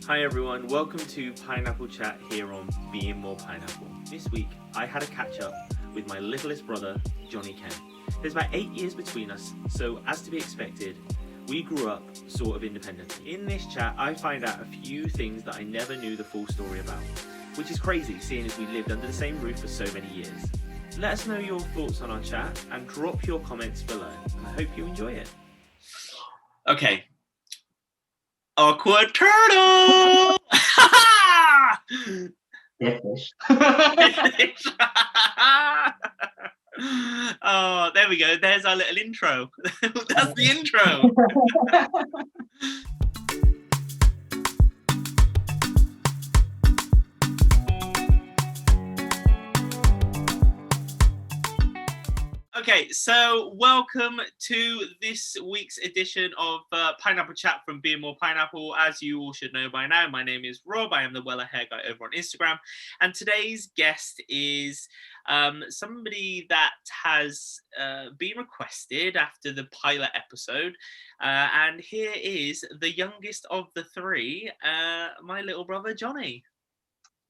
Hi everyone, welcome to Pineapple Chat here on Being More Pineapple. This week I had a catch up with my littlest brother, Jonny Kent. There's about 8 years between us, so as to be expected, we grew up sort of independently. In this chat, I find out a few things that I never knew the full story about, which is crazy seeing as we lived under the same roof for so many years. Let us know your thoughts on our chat and drop your comments below. I hope you enjoy it. Okay. Awkward turtle! Fish. Oh, there we go. There's our little intro. That's the intro. Okay, so welcome to this week's edition of Pineapple Chat from Being More Pineapple. As you all should know by now, my name is Rob. I am the Weller Hair Guy over on Instagram. And today's guest is somebody that has been requested after the pilot episode. And here is the youngest of the three, my little brother, Jonny.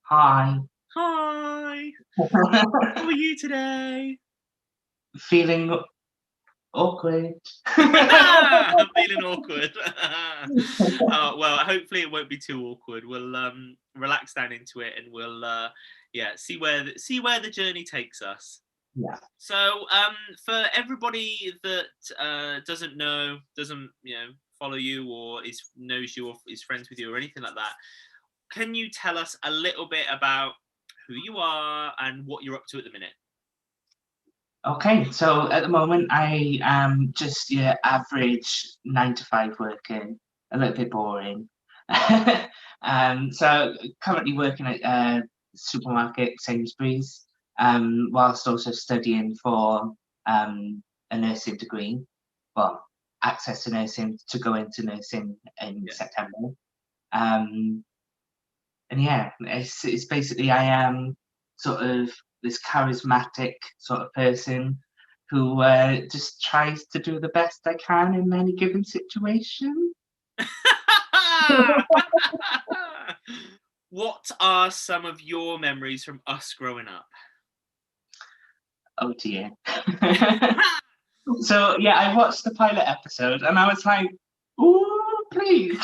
Hi. Hi. How are you today? Feeling awkward. I'm feeling awkward. Well, hopefully it won't be too awkward. We'll relax down into it, and we'll see where the journey takes us. Yeah. So for everybody that doesn't follow you or knows you or is friends with you or anything like that, can you tell us a little bit about who you are and what you're up to at the minute? Okay, so at the moment I am just your average 9 to 5 working, a little bit boring. So currently working at a supermarket, Sainsbury's, whilst also studying for a nursing degree. Well, access to nursing to go into nursing in September. And yeah, it's basically I am sort of this charismatic sort of person who just tries to do the best I can in any given situation. What are some of your memories from us growing up? Oh dear. So yeah, I watched the pilot episode and I was like, ooh, please.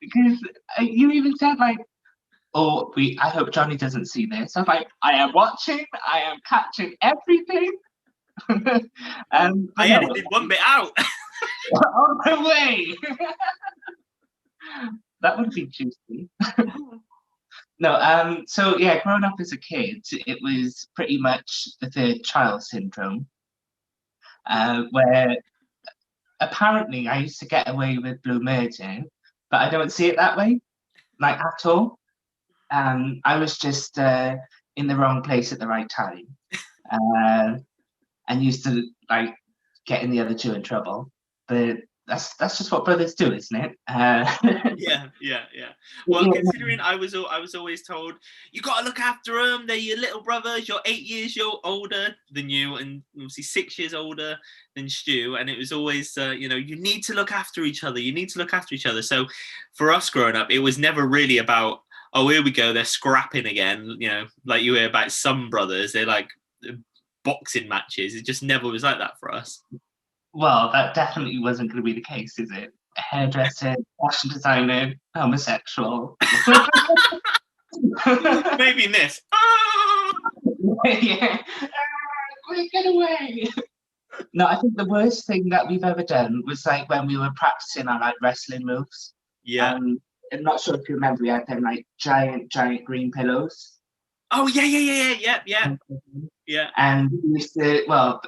Because you even said like, oh, I hope Jonny doesn't see this. I'm like, I am watching, I am catching everything. I edited one bit out. On the way. That would be juicy. No, so yeah, growing up as a kid, it was pretty much the third child syndrome, where apparently I used to get away with blue murdering, but I don't see it that way, like at all. I was just in the wrong place at the right time, and used to like getting the other two in trouble. But that's just what brothers do, isn't it? Yeah. Well, considering I was always told you got to look after them. They're your little brothers. You're 8 years older than you, and obviously 6 years older than Stu. And it was always, you need to look after each other. You need to look after each other. So for us growing up, it was never really about, oh, here we go, they're scrapping again. Like you hear about some brothers, they're like boxing matches. It just never was like that for us. Well, that definitely wasn't going to be the case, is it? Hairdresser, fashion designer, homosexual. Maybe in this. Yeah. Quick, get away. No, I think the worst thing that we've ever done was like when we were practicing our like wrestling moves. Yeah. I'm not sure if you remember, we had them like giant green pillows. Oh yeah. And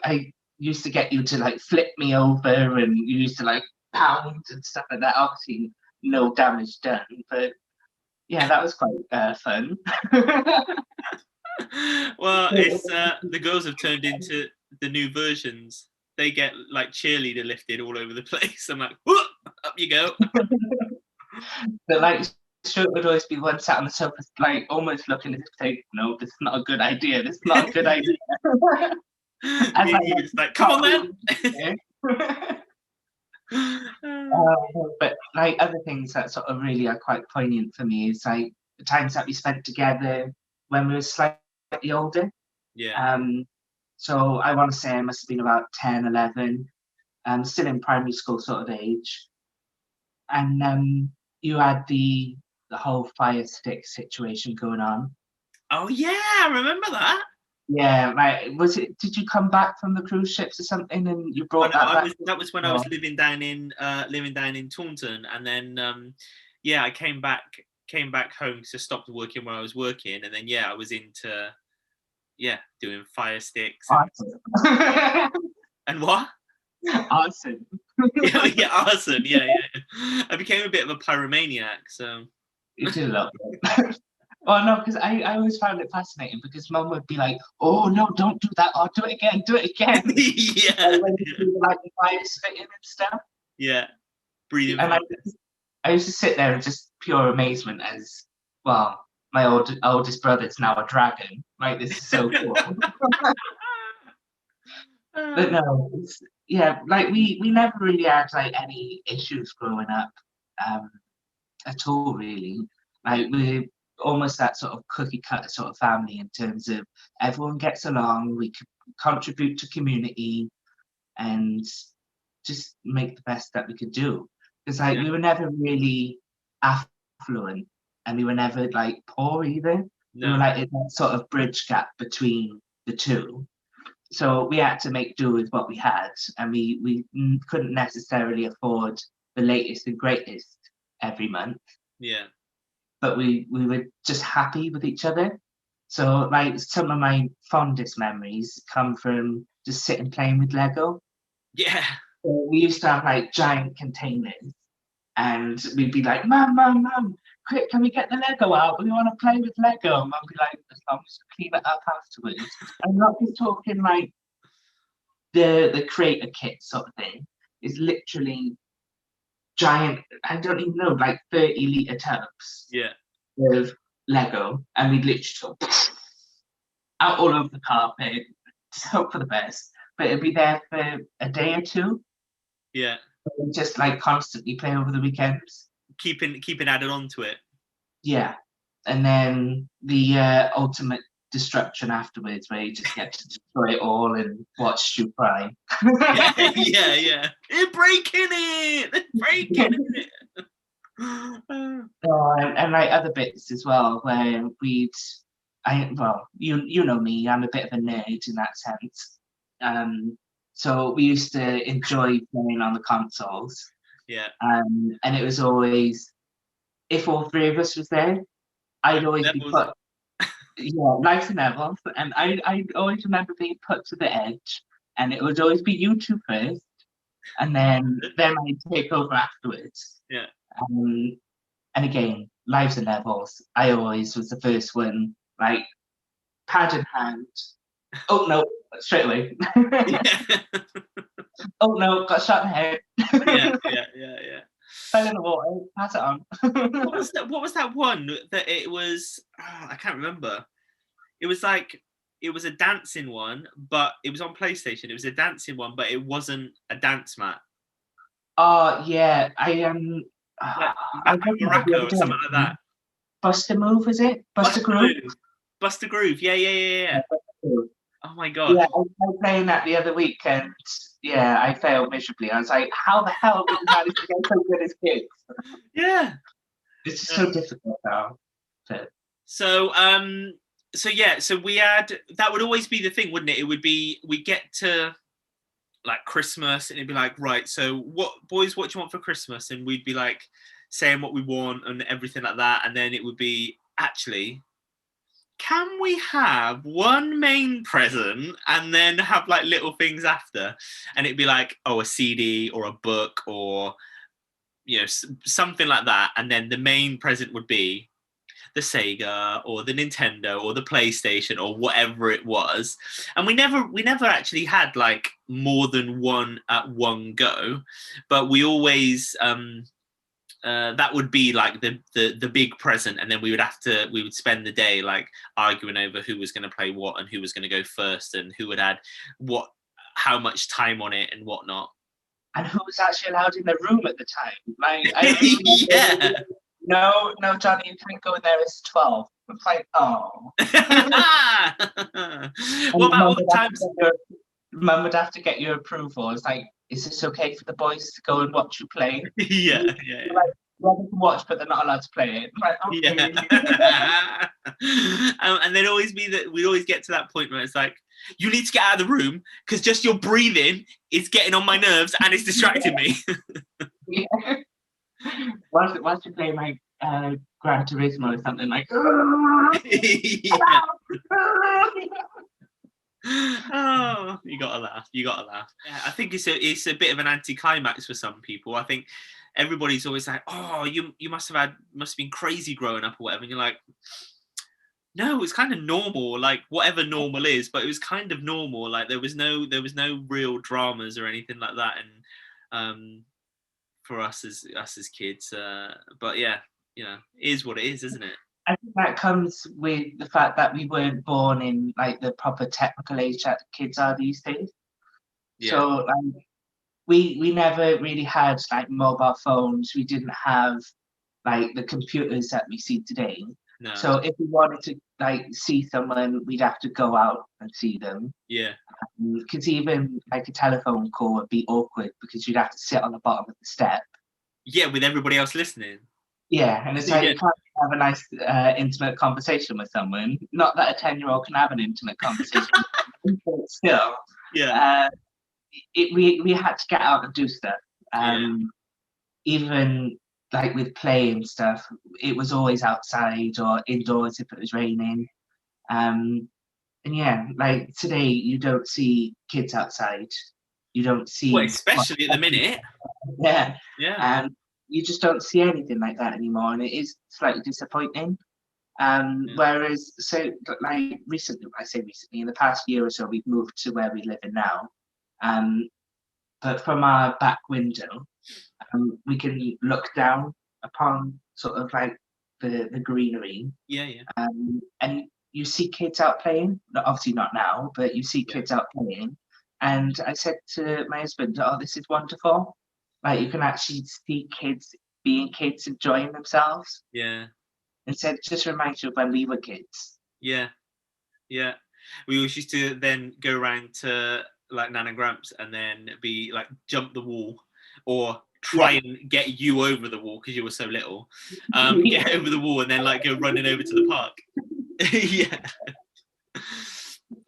I used to get you to like flip me over, and you used to like pound and stuff like that. Obviously, no damage done, but yeah, that was quite fun. Well, it's the girls have turned into the new versions. They get like cheerleader lifted all over the place. I'm like, whoop, up you go. But like, Stuart would always be one sat on the sofa, like almost looking as if saying, "No, this is not a good idea. This is not a good idea." And like, come on, then. But like other things that sort of really are quite poignant for me is like the times that we spent together when we were slightly older. Yeah. So I want to say I must have been about 10, 11, still in primary school sort of age. And you had the whole fire stick situation going on. Oh yeah, I remember that. Yeah, right. Was it? Did you come back from the cruise ships or something, and you Oh brought no, that back? that was when I was living down in Taunton, and then yeah, I came back home to stop working where I was working, and then yeah, I was into doing fire sticks Awesome. and what? Awesome. Yeah, yeah, arson. Yeah, yeah. I became a bit of a pyromaniac. So You did a lot. Well, no, because I always found it fascinating because mum would be like, "Oh no, don't do that! Oh, do it again, do it again!" yeah, When you do like the fire spitting and stuff. yeah, breathing And fire. I used to sit there in just pure amazement as well. My oldest brother's now a dragon. Like this is so cool. But no, yeah, like we never really had like any issues growing up um, at all, really. Like we're almost that sort of cookie cutter sort of family in terms of everyone gets along, we contribute to community, and just make the best that we could do. Because like Yeah, we were never really affluent, and we were never like poor either. We were no, like in that sort of bridge gap between the two. So we had to make do with what we had, and we couldn't necessarily afford the latest and greatest every month, yeah, but we were just happy with each other. So like some of my fondest memories come from just sitting playing with Lego. yeah, So we used to have like giant containers, and we'd be like, "Mum, mum, mum, quick, can we get the Lego out? We want to play with Lego." And mum would be like, "As long as you clean it up afterwards." I'm not just talking like the creator kit sort of thing. It's literally giant. I don't even know, like 30-liter tubs yeah, of Lego, and we'd literally go out all over the carpet, just hope for the best. But it'd be there for a day or two, yeah. and just like constantly play over the weekends. Keeping added on to it. Yeah, and then the ultimate destruction afterwards, where you just get to destroy it all and watch you cry. Yeah, yeah, yeah. They're breaking it. They're breaking it. Oh, and like other bits as well, where you know me, I'm a bit of a nerd in that sense. So we used to enjoy playing on the consoles, Yeah. and it was always if all three of us was there, I'd always be Levels. put, yeah, nice and level, and I always remember being put to the edge, and it would always be you two first, and then I'd take over afterwards. Yeah. Um, and again, lives and levels. I always was the first one, like pad in hand. Oh no, straight away. Yeah. Oh no, got shot in the head. Yeah. Yeah. Yeah. Yeah. Fell in the water. Pass it on. What was that? What was that one that it was? I can't remember. It was like it was a dancing one, but it was on PlayStation. It was a dancing one, but it wasn't a dance mat. Oh yeah, I am. Like I don't know the Maraca other or something like day. that. Buster Move, is it? Buster Buster Groove? Groove. Buster Groove. Yeah, yeah, yeah, yeah. Oh my Yeah, gosh. I was playing that the other week, and yeah, I failed miserably. I was like, how the hell did we manage to get so good as kids? Yeah. It's just Yeah. so difficult now. But So so yeah, so we had that would always be the thing, wouldn't it? It would be we get to like Christmas and it'd be like, right, so what boys, what do you want for Christmas? And we'd be like saying what we want and everything like that. And then it would be actually, can we have one main present and then have like little things after? And it'd be like, oh, a CD or a book or something like that. And then the main present would be the Sega or the Nintendo or the PlayStation or whatever it was. And we never actually had like more than one at one go, but we always that would be like the big present, and then we would spend the day like arguing over who was going to play what and who was going to go first and who would add what how much time on it and whatnot. and who was actually allowed in the room at the time. Like, I remember, Yeah. no, Johnny, you can't go in there. It's 12. It's like, oh. What And about what times? Mum would have to get your approval. It's like, is this okay for the boys to go and watch you play? Yeah, You're yeah, like, well, they can watch, but they're not allowed to play it. I'm like, okay. yeah. And there'd always be that we'd always get to that point where it's like, you need to get out of the room because just your breathing is getting on my nerves and it's distracting me. Yeah. Whilst you play like Gran Turismo or something like. Yeah. Oh, you gotta laugh. You gotta laugh. Yeah, I think it's a bit of an anticlimax for some people. I think everybody's always like, "Oh, you must have been crazy growing up or whatever." And you're like, "No, it's kind of normal. Like whatever normal is, but it was kind of normal. Like there was no real dramas or anything like that." And for us as kids, but yeah, you know, it is what it is, isn't it? I think that comes with the fact that we weren't born in like the proper technical age that kids are these days. Yeah. So like we never really had like mobile phones. We didn't have like the computers that we see today. No. So if we wanted to like see someone, we'd have to go out and see them. Yeah. Because even like a telephone call would be awkward because you'd have to sit on the bottom of the step. Yeah, with everybody else listening. Yeah, and it's like Yeah. you can't have a nice, intimate conversation with someone. Not that a 10-year-old can have an intimate conversation, but still, Yeah. we had to get out and do stuff. Yeah. Even like with play and stuff, it was always outside or indoors if it was raining. And yeah, like today, you don't see kids outside. You don't Well, see especially at the minute. yeah, Yeah. you just don't see anything like that anymore, and it is slightly disappointing. Yeah. Whereas, so like recently, I say recently, in the past year or so, we've moved to where we live in now. But from our back window, we can look down upon sort of like the greenery, Yeah. Yeah. and you see kids out playing. Obviously not now, but you see kids out playing. And I said to my husband, "Oh, this is wonderful. Like you can actually see kids being kids, enjoying themselves." Yeah. And said, "Just reminds you of when we were kids." Yeah. Yeah. We always used to then go around to like Nan and Gramps and then be like jump the wall or try Yeah. and get you over the wall because you were so little. Yeah. Get over the wall and then like go running over to the park. Yeah.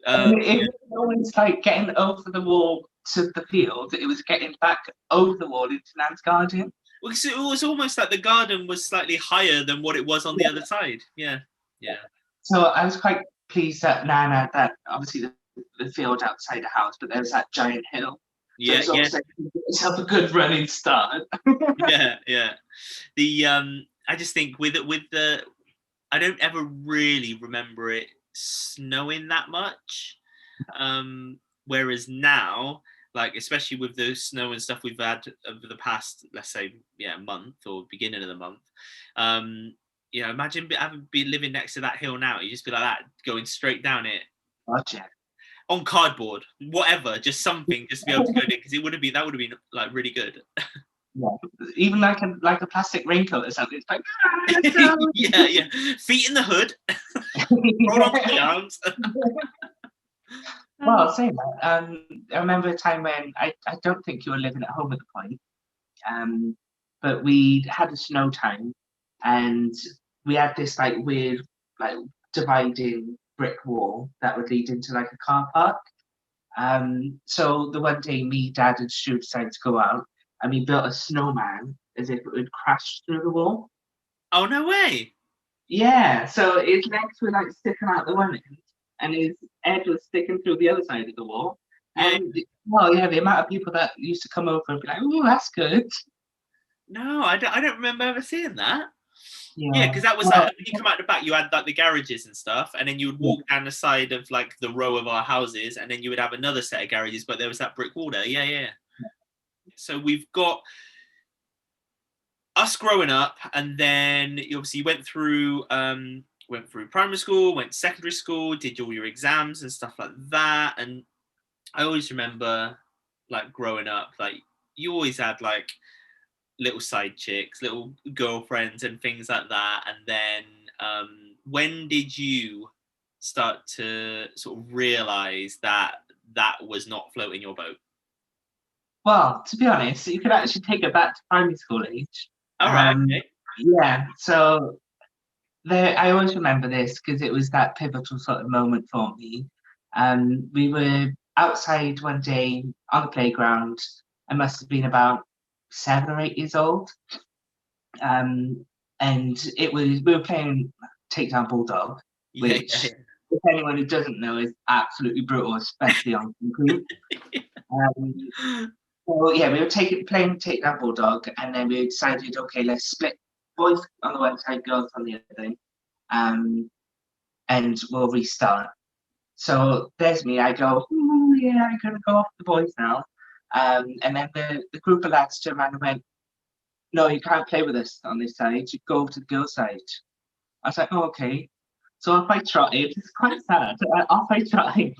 And it Yeah. was always like getting over the wall to the field. It was getting back over the wall into Nan's garden. Well, 'cause it was almost like the garden was slightly higher than what it was on the other side. Yeah. Yeah. So I was quite pleased that Nan had that, obviously the field outside the house, but there was that giant hill. So Yeah. it's Yeah. almost like you get yourself a good running start. Yeah. Yeah. The I just think with the I don't ever really remember it snowing that much. Whereas now, like especially with the snow and stuff we've had over the past, let's say, month or beginning of the month. Imagine having been living next to that hill now. You just be like that, going straight down it Gotcha. on cardboard, whatever, just something, just to be able to go in because that would have been like really good. Yeah. Even like a plastic raincoat or something. It's like, let's go. Yeah. Feet in the hood, roll onto the arms. Well, saying that, I remember a time when I don't think you were living at home at the point, but we had a snow time, and we had this like weird like dividing brick wall that would lead into like a car park. So the one day, me, Dad, and Stu decided to go out, and we built a snowman as if it would crash through the wall. Oh no way! Yeah, so his legs were like sticking out the one end, and his head was sticking through the other side of the wall. Yeah. And well, yeah, the amount of people that used to come over and be like, "Oh, that's good." No, I don't remember ever seeing that. Yeah, Yeah, because that was like when you come out the back, you had like the garages and stuff, and then you would walk down the side of like the row of our houses, and then you would have another set of garages, but there was that brick wall there. Yeah. So we've got us growing up, and then you obviously went through primary school, went secondary school, did all your exams and stuff like that. And I always remember like growing up, like you always had like little side chicks, little girlfriends, and things like that. And then when did you start to sort of realize that that was not floating your boat? Well, to be honest, you could actually take it back to primary school age. All right. Um, Okay. yeah, so there, I always remember this because it was that pivotal sort of moment for me. We were outside one day on the playground. I must have been about 7 or 8 years old. And it was we were playing Takedown Bulldog, Yeah. which, if anyone who doesn't know, is absolutely brutal, especially on concrete. Yeah. Um, so yeah, we were playing Takedown Bulldog, and then we decided, okay, let's split boys on the one side, girls on the other, um, and we'll restart. So there's me. I go, "Ooh, yeah, I'm gonna go off the boys now." And then the group of lads turned around and went, "No, you can't play with us on this side. You go over to the girls' side." I was like, "Oh, okay." So off I trotted. It's quite sad. Off I trotted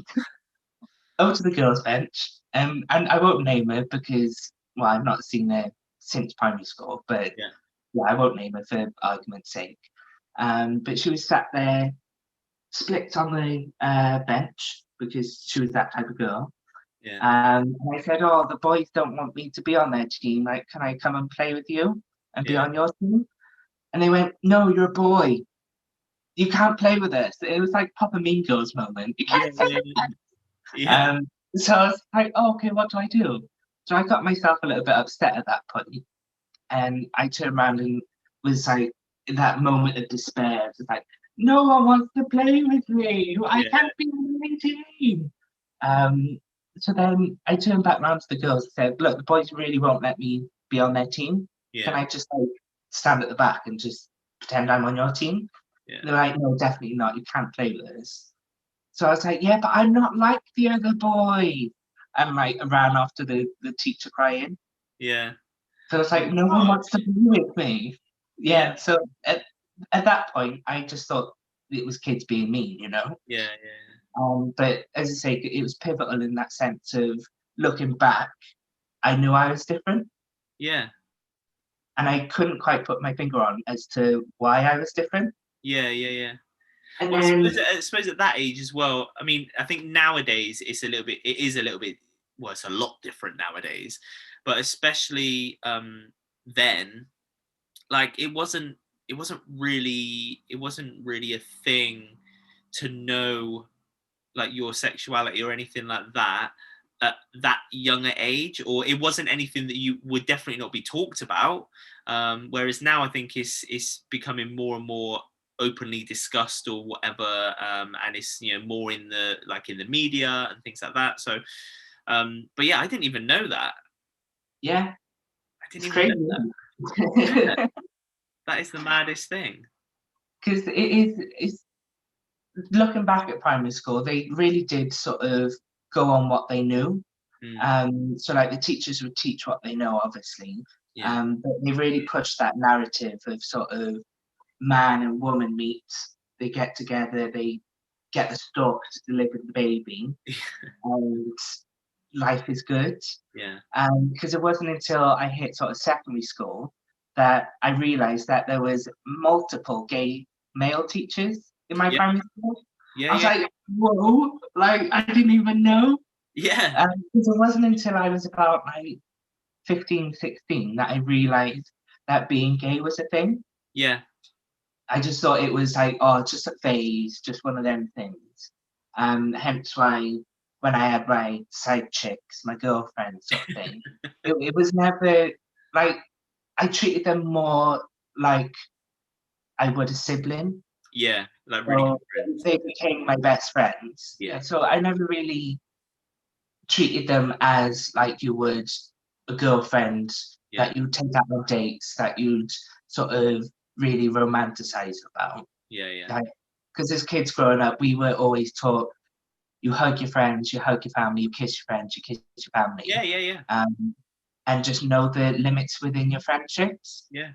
over to the girls' bench, and I won't name her because, well, I've not seen her since primary school, but Yeah. yeah, I won't name her for argument's sake. But she was sat there, split on the bench because she was that type of girl. Yeah. And I said, "Oh, the boys don't want me to be on their team. Like, can I come and play with you and be Yeah. on your team?" And they went, "No, you're a boy. You can't play with us." It was like Papa Mean Girls moment. You Yeah. can't play Yeah. with us. Yeah. So I was like, "Oh, okay, what do I do?" So I got myself a little bit upset at that point, and I turned around and was like, in that moment of despair, it was like, "No one wants to play with me. I Yeah. can't be on any team." Um, so then I turned back round to the girls and said, "Look, the boys really won't let me be on their team. Can Yeah. I just like stand at the back and just pretend I'm on your team?" Yeah. They're like, "No, definitely not. You can't play with us." So I was like, "Yeah, but I'm not like the other boy." And like I ran after the teacher crying. Yeah. So it's like no one Oh, wants to be with me. yeah. Yeah. So at that point, I just thought it was kids being mean, you know. Yeah. Yeah. But as I say, it was pivotal in that sense of looking back. I knew I was different, Yeah. and I couldn't quite put my finger on as to why I was different. Yeah. Yeah. Yeah. And Well, then, I suppose at that age as well. I mean, I think nowadays it's a little bit. It is a little bit. Well, it's a lot different nowadays, but especially then, like it wasn't really a thing to know like your sexuality or anything like that at that younger age, or it wasn't anything that you would definitely not be talked about. Whereas now I think it's becoming more and more openly discussed or whatever, and it's more in the in the media and things like that. So, but yeah, I didn't even know that. yeah, I didn't it's even know crazy. that. Yeah, that is the maddest thing. Because it's looking back at primary school, they really did sort of go on what they knew. Mm, So like the teachers would teach what they know, obviously, yeah, but they really pushed that narrative of sort of man and woman meet, they get together, they get the stork to deliver the baby, and life is good. yeah, Because it wasn't until I hit sort of secondary school that I realised that there was multiple gay male teachers in my yeah, primary school. yeah, I was yeah, like, whoa, like I didn't even know. yeah, 'Cause it wasn't until I was about like 15, 16 that I realised that being gay was a thing. yeah, I just thought it was like, oh, just a phase, just one of them things. Hence why when I had my side chicks, my girlfriend sort of thing, it was never like I treated them more like I would a sibling. yeah. Like really So good friends. they became my best friends. Yeah, Yeah, so I never really treated them as like you would a girlfriend yeah, that you'd take out on dates, that you'd sort of really romanticize about. yeah, yeah, Like, because as kids growing up, we were always taught you hug your friends, you hug your family, you kiss your friends, you kiss your yeah, family, yeah, yeah, um, and just know the limits within your friendships. yeah,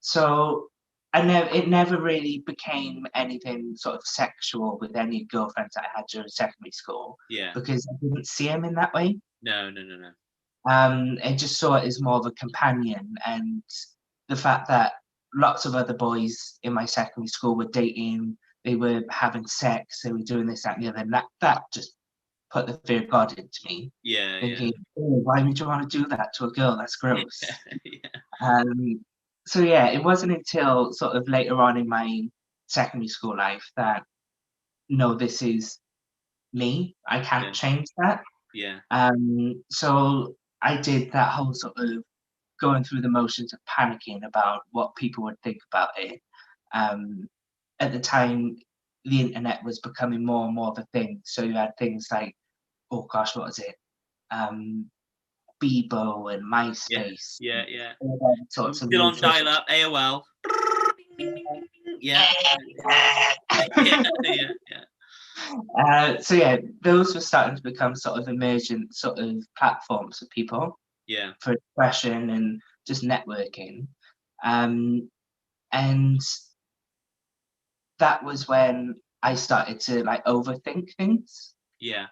So it never really became anything sort of sexual with any girlfriends that I had during secondary school yeah. because I didn't see them in that way. No, no, no, no. I just saw it as more of a companion, and the fact that lots of other boys in my secondary school were dating, they were having sex, they were doing this, that, and the other, and that just put the fear of God into me, Yeah, yeah. thinking, oh, why would you want to do that to a girl? That's gross. Yeah. So yeah, it wasn't until sort of later on in my secondary school life that no, this is me. I can't Yeah. change that. Yeah. So I did that whole sort of going through the motions of panicking about what people would think about it. Um, at the time, the internet was becoming more and more of a thing. So you had things like, oh gosh, what was it? Bebo and Yeah. MySpace, Yeah. Yeah. all them sorts of Still new on social. dial-up, AOL. Yeah. Yeah. Yeah. Yeah. So yeah, those were starting to become sort of emergent sort of platforms for people Yeah. for expression and just networking. Um, and that was when I started to like overthink things. Yeah.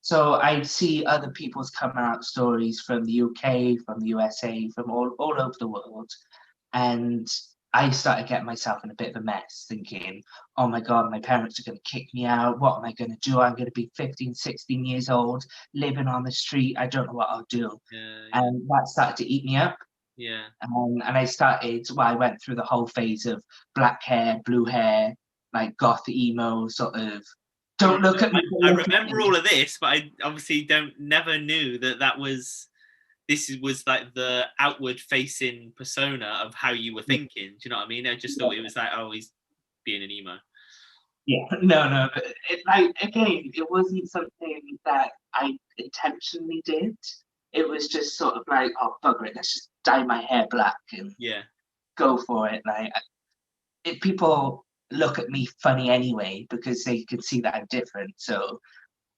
So I'd see other people's coming out stories from the UK, from the USA, from all over the world. And I started getting myself in a bit of a mess, thinking, oh my God, my parents are going to kick me out. What am I going to do? I'm going to be 15, 16 years old, living on the street. I don't know what I'll do. Yeah. Yeah. And that started to eat me up. Yeah. And I went through the whole phase of black hair, blue hair, like goth emo sort of, I, don't look at me, I don't look at remember me. all of this, but I obviously never knew that was like the outward facing persona of how you were thinking. Do you know what I mean? I just thought it was like, oh, he's being an emo. Yeah, no, but like again, it wasn't something that I intentionally did. It was just sort of like, oh bugger it, let's just dye my hair black and Yeah. go for it. People look at me funny anyway because they can see that I'm different. So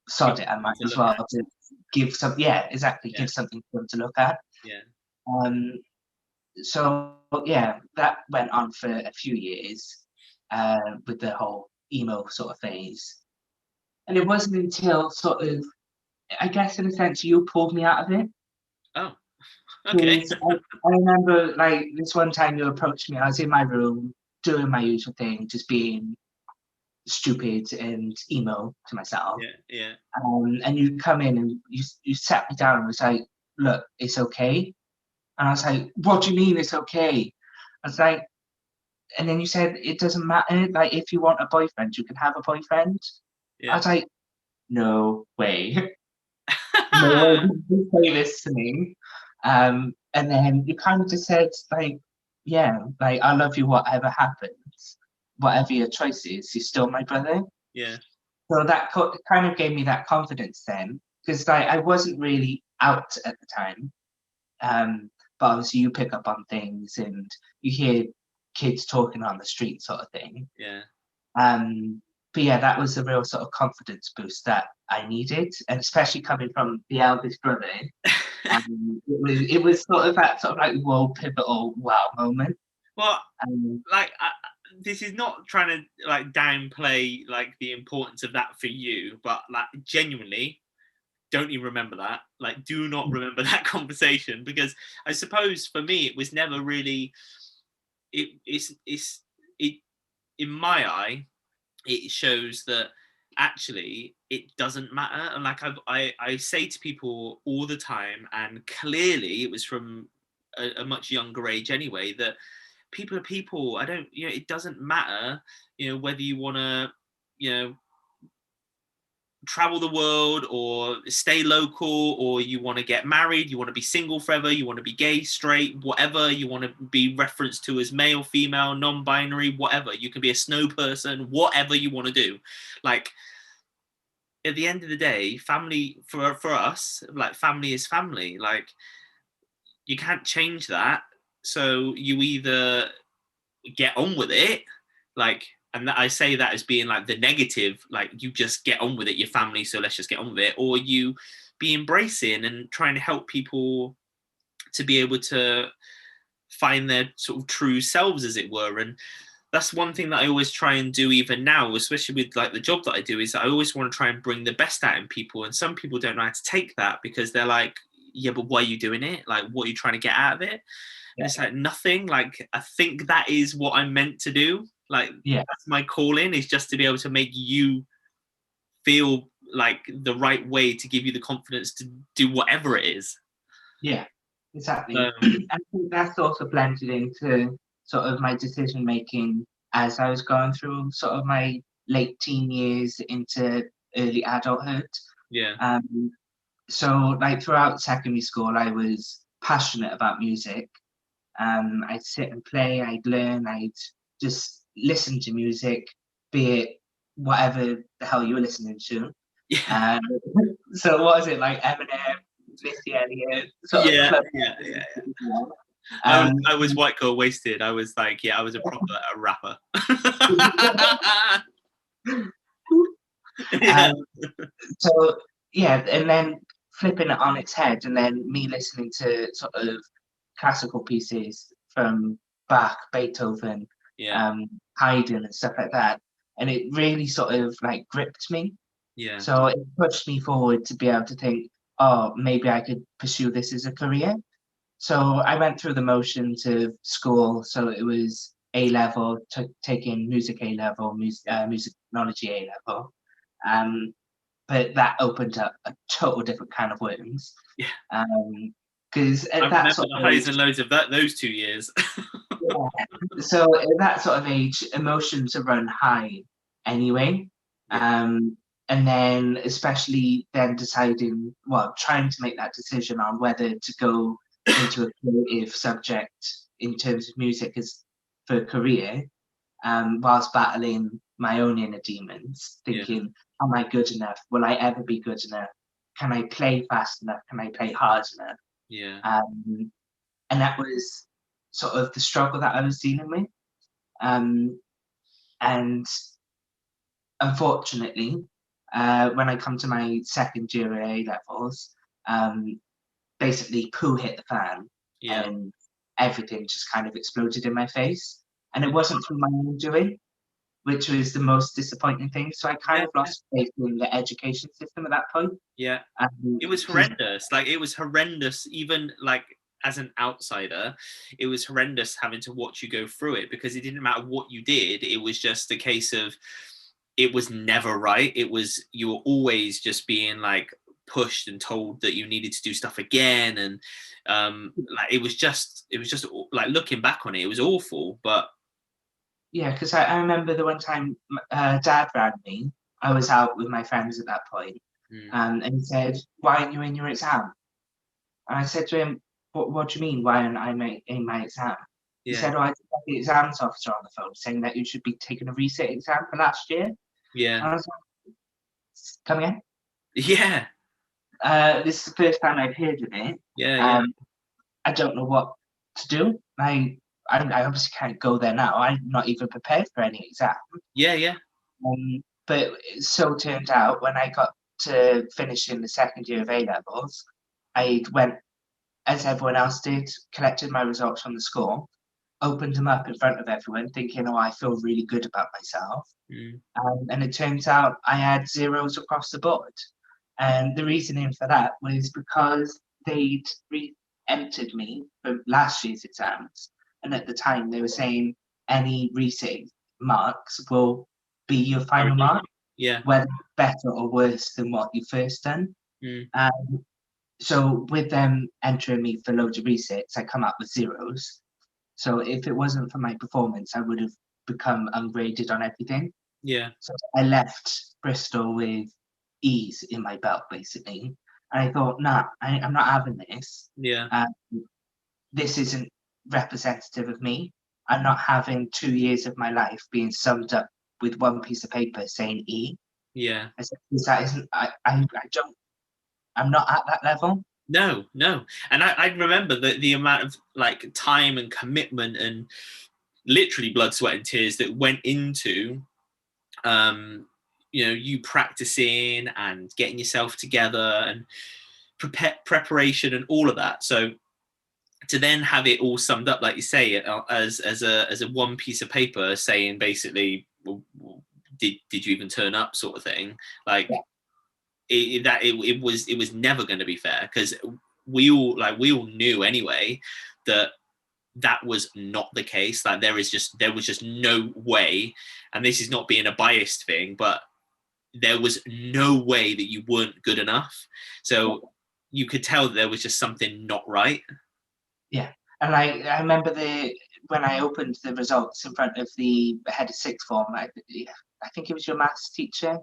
Give sod it, I something might to as look well at. just give some. Yeah, exactly, Yeah. give something for them to look at. Yeah. Um, so yeah, that went on for a few years with the whole emo sort of phase. And it wasn't until sort of, I guess in a sense, you pulled me out of it. Oh, okay. Because I remember like this one time you approached me, I was in my room doing my usual thing, just being stupid and emo to myself. Yeah. Yeah. And you come in and you sat me down and was like, look, it's okay. And I was like, what do you mean it's okay? I was like, and then you said it doesn't matter. Like if you want a boyfriend, you can have a boyfriend. I Yeah. was like, no way. No, you say this to me. And then you kind of just said, like, yeah, like, I love you, whatever happens, whatever your choice is, you're still my brother. Yeah. So that kind of gave me that confidence then, because like, I wasn't really out at the time. But obviously, you pick up on things and you hear kids talking on the street, sort of thing. Yeah. Um, but yeah, that was a real sort of confidence boost that I needed, and especially coming from the eldest brother, it was sort of that sort of like whoa pivotal wow moment. Well, Um, like this is not trying to like downplay like the importance of that for you, but like genuinely, don't even remember that. Like, do not remember that conversation because I suppose for me it was never really. It in my eye it shows that actually it doesn't matter, and like I say to people all the time, and clearly it was from a much younger age anyway, that people are people. I don't, it doesn't matter, whether you want to, you know travel the world or stay local, or you want to get married, you want to be single forever, you want to be gay, straight, whatever, you want to be referenced to as male, female, non-binary, whatever, you can be a snow person, whatever you want to do. Like, at the end of the day, family for us, like, family is family. Like, you can't change that. So you either get on with it, like, and I say that as being like the negative, like, you just get on with it, your family, so let's just get on with it, or you be embracing and trying to help people to be able to find their sort of true selves, as it were. And that's one thing that I always try and do even now, especially with like the job that I do, is that I always want to try and bring the best out in people. And some people don't know how to take that because they're like, yeah, but why are you doing it? Like, what are you trying to get out of it? And Yeah. it's like, nothing. Like, I think that is what I'm meant to do. Like, Yeah. that's my calling, is just to be able to make you feel like the right way, to give you the confidence to do whatever it is. Yeah, exactly. Um, I think that's also blended into sort of my decision making as I was going through sort of my late teen years into early adulthood. yeah, Um, so like throughout secondary school, I was passionate about music. I'd sit and play, I'd learn, I'd just listen to music, be it whatever the hell you were listening to. yeah, Um, so what is it like Eminem, Missy Elliott, sort of yeah, club? yeah, yeah. Um, I was white girl wasted. I was like, yeah, I was a proper rapper. Yeah, um, so yeah, and then flipping it on its head, and then me listening to sort of classical pieces from Bach, Beethoven, yeah, Haydn, and stuff like that, and it really sort of like gripped me. yeah, So it pushed me forward to be able to think, oh, maybe I could pursue this as a career. So I went through the motions of school. So it was A level, taking music A level, yeah, music technology A level. Um, but that opened up a total different kind of worms. yeah. Because I at that remember sort the of highs age, and lows of those 2 years. yeah, so at that sort of age, emotions are run high anyway. Yeah, And then especially then deciding, well, trying to make that decision on whether to go into a creative subject in terms of music as for a career, whilst battling my own inner demons, yeah, thinking, am I good enough? Will I ever be good enough? Can I play fast enough? Can I play hard enough? yeah, Um, and that was sort of the struggle that I was dealing with. Um, and unfortunately, when I come to my second year at A levels, um, basically poo hit the fan, yeah. and everything just kind of exploded in my face. And it wasn't through my own doing, which was the most disappointing thing. So I kind Yeah, of lost faith in the education system at that point. yeah. It was 'Cause horrendous. Like, it was horrendous. Even like as an outsider, it was horrendous having to watch you go through it, because it didn't matter what you did. It was just a case of, it was never right. It was, you were always just being like pushed and told that you needed to do stuff again, and like it was just like, looking back on it, it was awful. But yeah, because I remember the one time Dad rang me. I was out with my friends at that point, mm, and he said, "Why aren't you in your exam?" And I said to him, "What do you mean? Why aren't I in my exam?" He yeah, said, "Oh, I just had the exams officer on the phone saying that you should be taking a resit exam for last year." And yeah, I was like, "Come again?" yeah, This is the first time I've heard of it. yeah, yeah, Um, I don't know what to do. I obviously can't go there now. I'm not even prepared for any exam. yeah, yeah, But it so turned out when I got to finishing the second year of A levels, I went as everyone else did, collected my results from the school, opened them up in front of everyone, thinking, "Oh, I feel really good about myself." mm, And it turns out I had zeros across the board. And the reasoning for that was because they'd re-entered me for last year's exams, and at the time they were saying any resit marks will be your I final remember. mark, Yeah, whether better or worse than what you first done. mm, Um, so with them entering me for loads of resets, I come up with zeros. So if it wasn't for my performance, I would have become ungraded on everything. yeah, So I left Bristol with E's in my belt, basically. And I thought, nah, I'm not having this. yeah, Um, this isn't representative of me. I'm not having 2 years of my life being summed up with one piece of paper saying E. yeah. I said, because that isn't, I don't, I'm not at that level. No, no. And I remember the amount of like time and commitment and literally blood, sweat, and tears that went into you practicing and getting yourself together, and preparation and all of that. So to then have it all summed up, like you say, as a one piece of paper saying basically, well, did you even turn up, sort of thing, like Yeah. it was never going to be fair, because we all knew anyway that that was not the case. Like there was just no way, and this is not being a biased thing, but there was no way that you weren't good enough. So you could tell that there was just something not right. Yeah, and I remember when I opened the results in front of the head of sixth form. I think it was your maths teacher.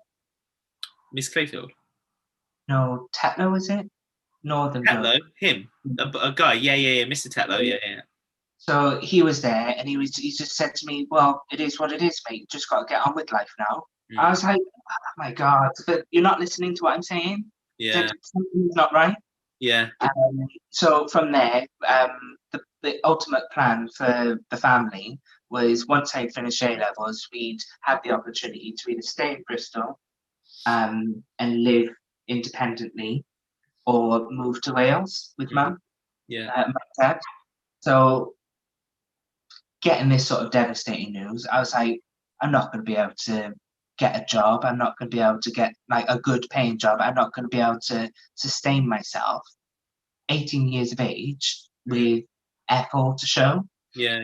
Miss Clayfield. No, Tetlow, was it? Northern bloke. Tetlow, him, a guy, yeah, Mr. Tetlow, yeah. So he was there, and he just said to me, "Well, it is what it is, mate. You just got to get on with life now." I was like, "Oh my God, you're not listening to what I'm saying. Yeah, Something's not right." yeah, So from there, the ultimate plan for the family was once I finished A levels, we'd have the opportunity to either stay in Bristol and live independently, or move to Wales with mum, yeah, my dad. So getting this sort of devastating news, I was like, I'm not going to be able to get a job. I'm not going to be able to get like a good paying job. I'm not going to be able to sustain myself 18 years of age with F4 to show, yeah,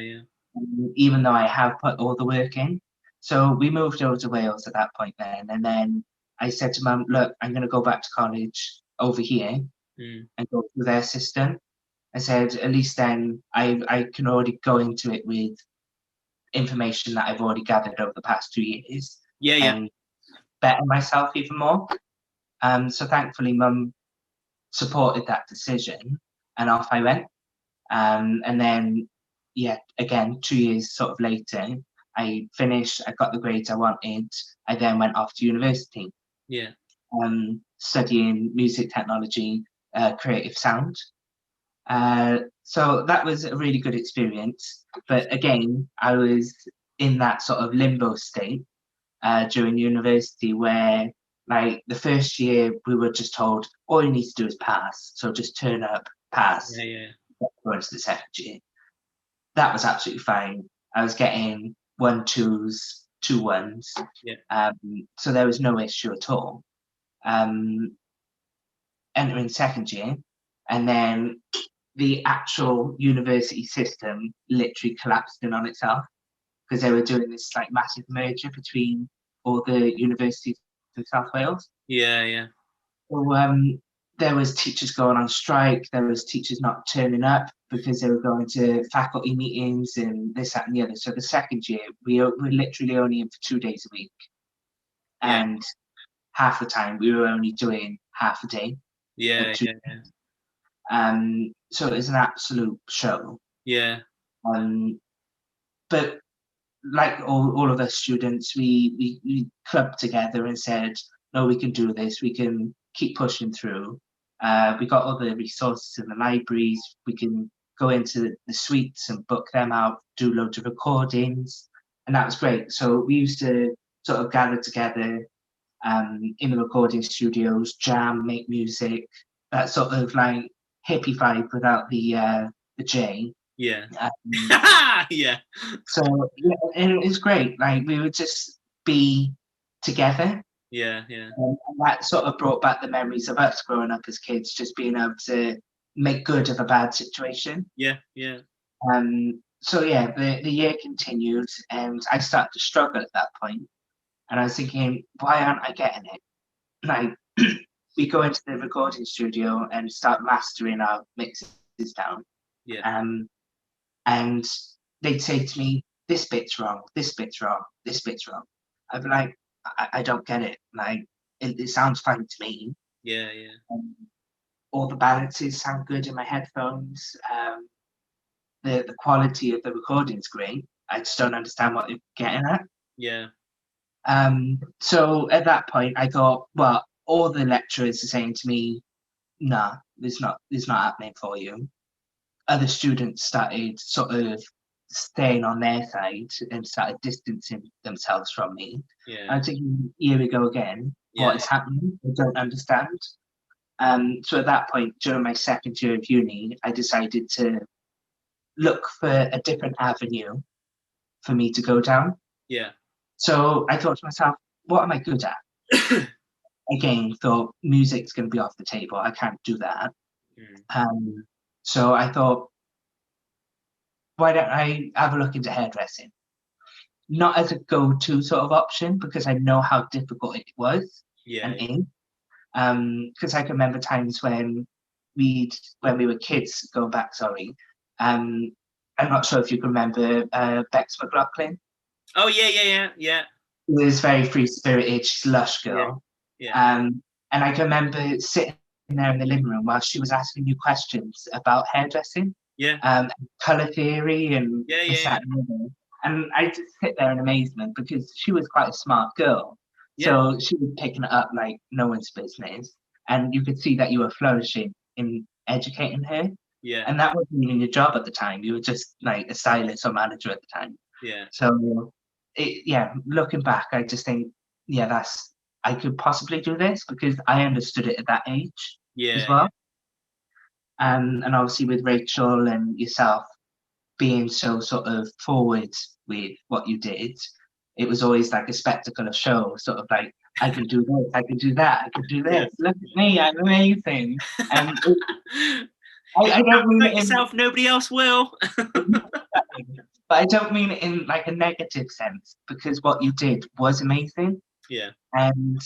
even though I have put all the work in. So we moved over to Wales at that point then. And then I said to mum, look, I'm going to go back to college over here and go through their system. I said, at least then I can already go into it with information that I've already gathered over the past 2 years yeah, and better myself even more. So thankfully, mum supported that decision, and off I went. And then, yeah, again, 2 years sort of later, I finished. I got the grades I wanted. I then went off to university, yeah, studying music technology, creative sound. So that was a really good experience. But again, I was in that sort of limbo state during university where, like, the first year we were just told all you need to do is pass. So just turn up, pass, yeah, go into the second year. That was absolutely fine. I was getting 1 2s, 2 1s. yeah, So there was no issue at all. Um, Entering second year, and then the actual university system literally collapsed in on itself because they were doing this like massive merger between all the universities in South Wales. yeah. So there was teachers going on strike. There was teachers not turning up because they were going to faculty meetings and this, that, and the other. So the second year, we were literally only in for 2 days a week, Yeah, and half the time we were only doing half a day of yeah, two. So it was an absolute show. yeah, But like all of us students, we clubbed together and said, no, we can do this. We can keep pushing through. We got all the resources in the libraries. We can go into the suites and book them out, do loads of recordings, and that was great. So we used to sort of gather together in the recording studios, jam, make music, that sort of like hippie vibe without the J. yeah, Um, yeah, so yeah, and it was great. Like we would just be together, yeah, and that sort of brought back the memories of us growing up as kids, just being able to make good of a bad situation. yeah. So yeah, the year continued, and I started to struggle at that point, and I was thinking, why aren't I getting it? Like we go into the recording studio and start mastering our mixes down, Yeah, um, and they'd say to me, "This bit's wrong. This bit's wrong. This bit's wrong." I'd be like, "I don't get it. Like it sounds fine to me. yeah, Um, all the balances sound good in my headphones. The quality of the recording's great. I just don't understand what you're getting at." yeah, So at that point, I thought, well, all the lecturers are saying to me, "Nah, it's not happening for you." Other students started sort of staying on their side and started distancing themselves from me. yeah, I'm thinking, here we go again. yeah, What is happening? I don't understand. So at that point, during my second year of uni, I decided to look for a different avenue for me to go down. yeah, So I thought to myself, what am I good at? Again, thought music's going to be off the table. I can't do that. Mm. So I thought, why don't I have a look into hairdressing? Not as a go-to sort of option because I know how difficult it was Yeah. and is. Because I can remember times when we were kids, going back, sorry. Um, I'm not sure if you can remember Bex McLaughlin. Oh yeah, yeah, yeah, yeah, She was very free-spirited, she's a lush yeah, girl. yeah, And I can remember sitting there in the living room while she was asking you questions about hairdressing, yeah, colour theory, and yeah, this, yeah, that, and the other. And I just sit there in amazement because she was quite a smart girl. yeah, So she was picking it up like no one's business. And you could see that you were flourishing in educating her. yeah, And that wasn't even your job at the time. You were just like a stylist or manager at the time. yeah, So, yeah, looking back, I just think, yeah, I could possibly do this because I understood it at that age as yeah, well. And obviously with Rachel and yourself being so sort of forward with what you did, it was always like a spectacle of show, sort of like, I can do this, I can do that, I can do yeah. this. Look at me, I'm amazing. And If I you don't mean can't it do it in, yourself, nobody else will. but I don't mean it in like a negative sense because what you did was amazing. Yeah. And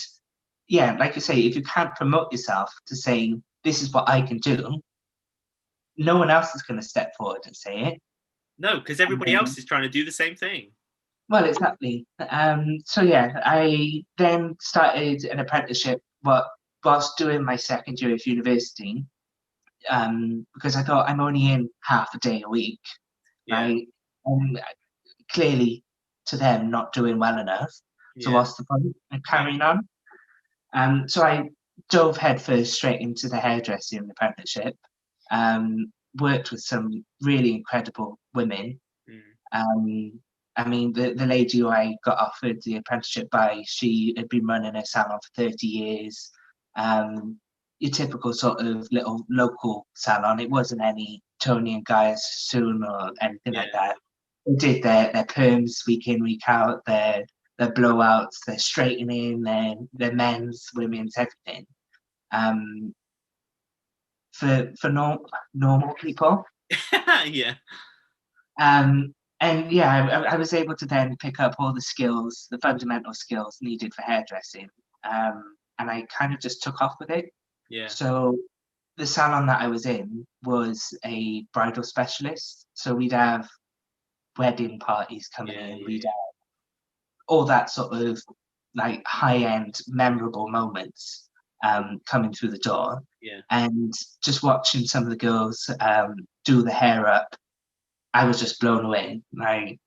yeah, like you say, if you can't promote yourself to say, this is what I can do, no one else is going to step forward and say it. No, because everybody else Um, is trying to do the same thing. well, exactly. So yeah, I then started an apprenticeship, but whilst doing my second year of university, because I thought I'm only in half a day a week, Yeah, right? And clearly, to them, not doing well enough. So yeah, what's the point of yeah, carrying on? So I dove headfirst straight into the hairdressing apprenticeship. Worked with some really incredible women. mm, Um, I mean, the lady who I got offered the apprenticeship by, she had been running a salon for 30 years. Um, your typical sort of little local salon. It wasn't any Tony and Guy Sassoon or anything like yeah, that. They did their perms week in, week out, their blowouts, their straightening, their men's, women's, everything. Um, for normal people. yeah, And yeah, I was able to then pick up all the skills, the fundamental skills needed for hairdressing. And I kind of just took off with it. yeah, So the salon that I was in was a bridal specialist. So we'd have wedding parties coming yeah, in, we'd yeah, have all that sort of like high-end, memorable moments coming through the door. yeah, And just watching some of the girls do the hair up, I was just blown away. Like,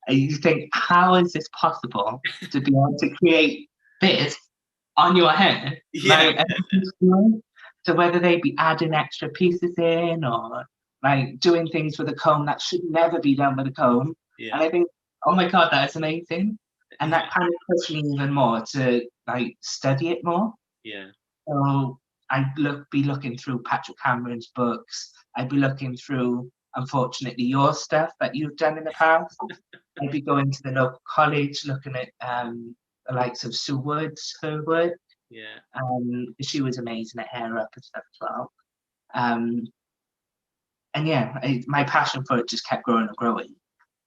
you think, how is this possible to be able to create this on your hair? yeah, Like, so whether they be adding extra pieces in or like doing things with a comb that should never be done with a comb. yeah, And I think, oh my God, that is amazing. And yeah, that kind of pushed me even more to like study it more. yeah, So be looking through Patrick Cameron's books. I'd be looking through, unfortunately, your stuff that you've done in the past. I'd be going to the local college, looking at the likes of Sue Woods, her work. yeah. She was amazing at hair up and stuff as well. Um, and yeah, my passion for it just kept growing and growing.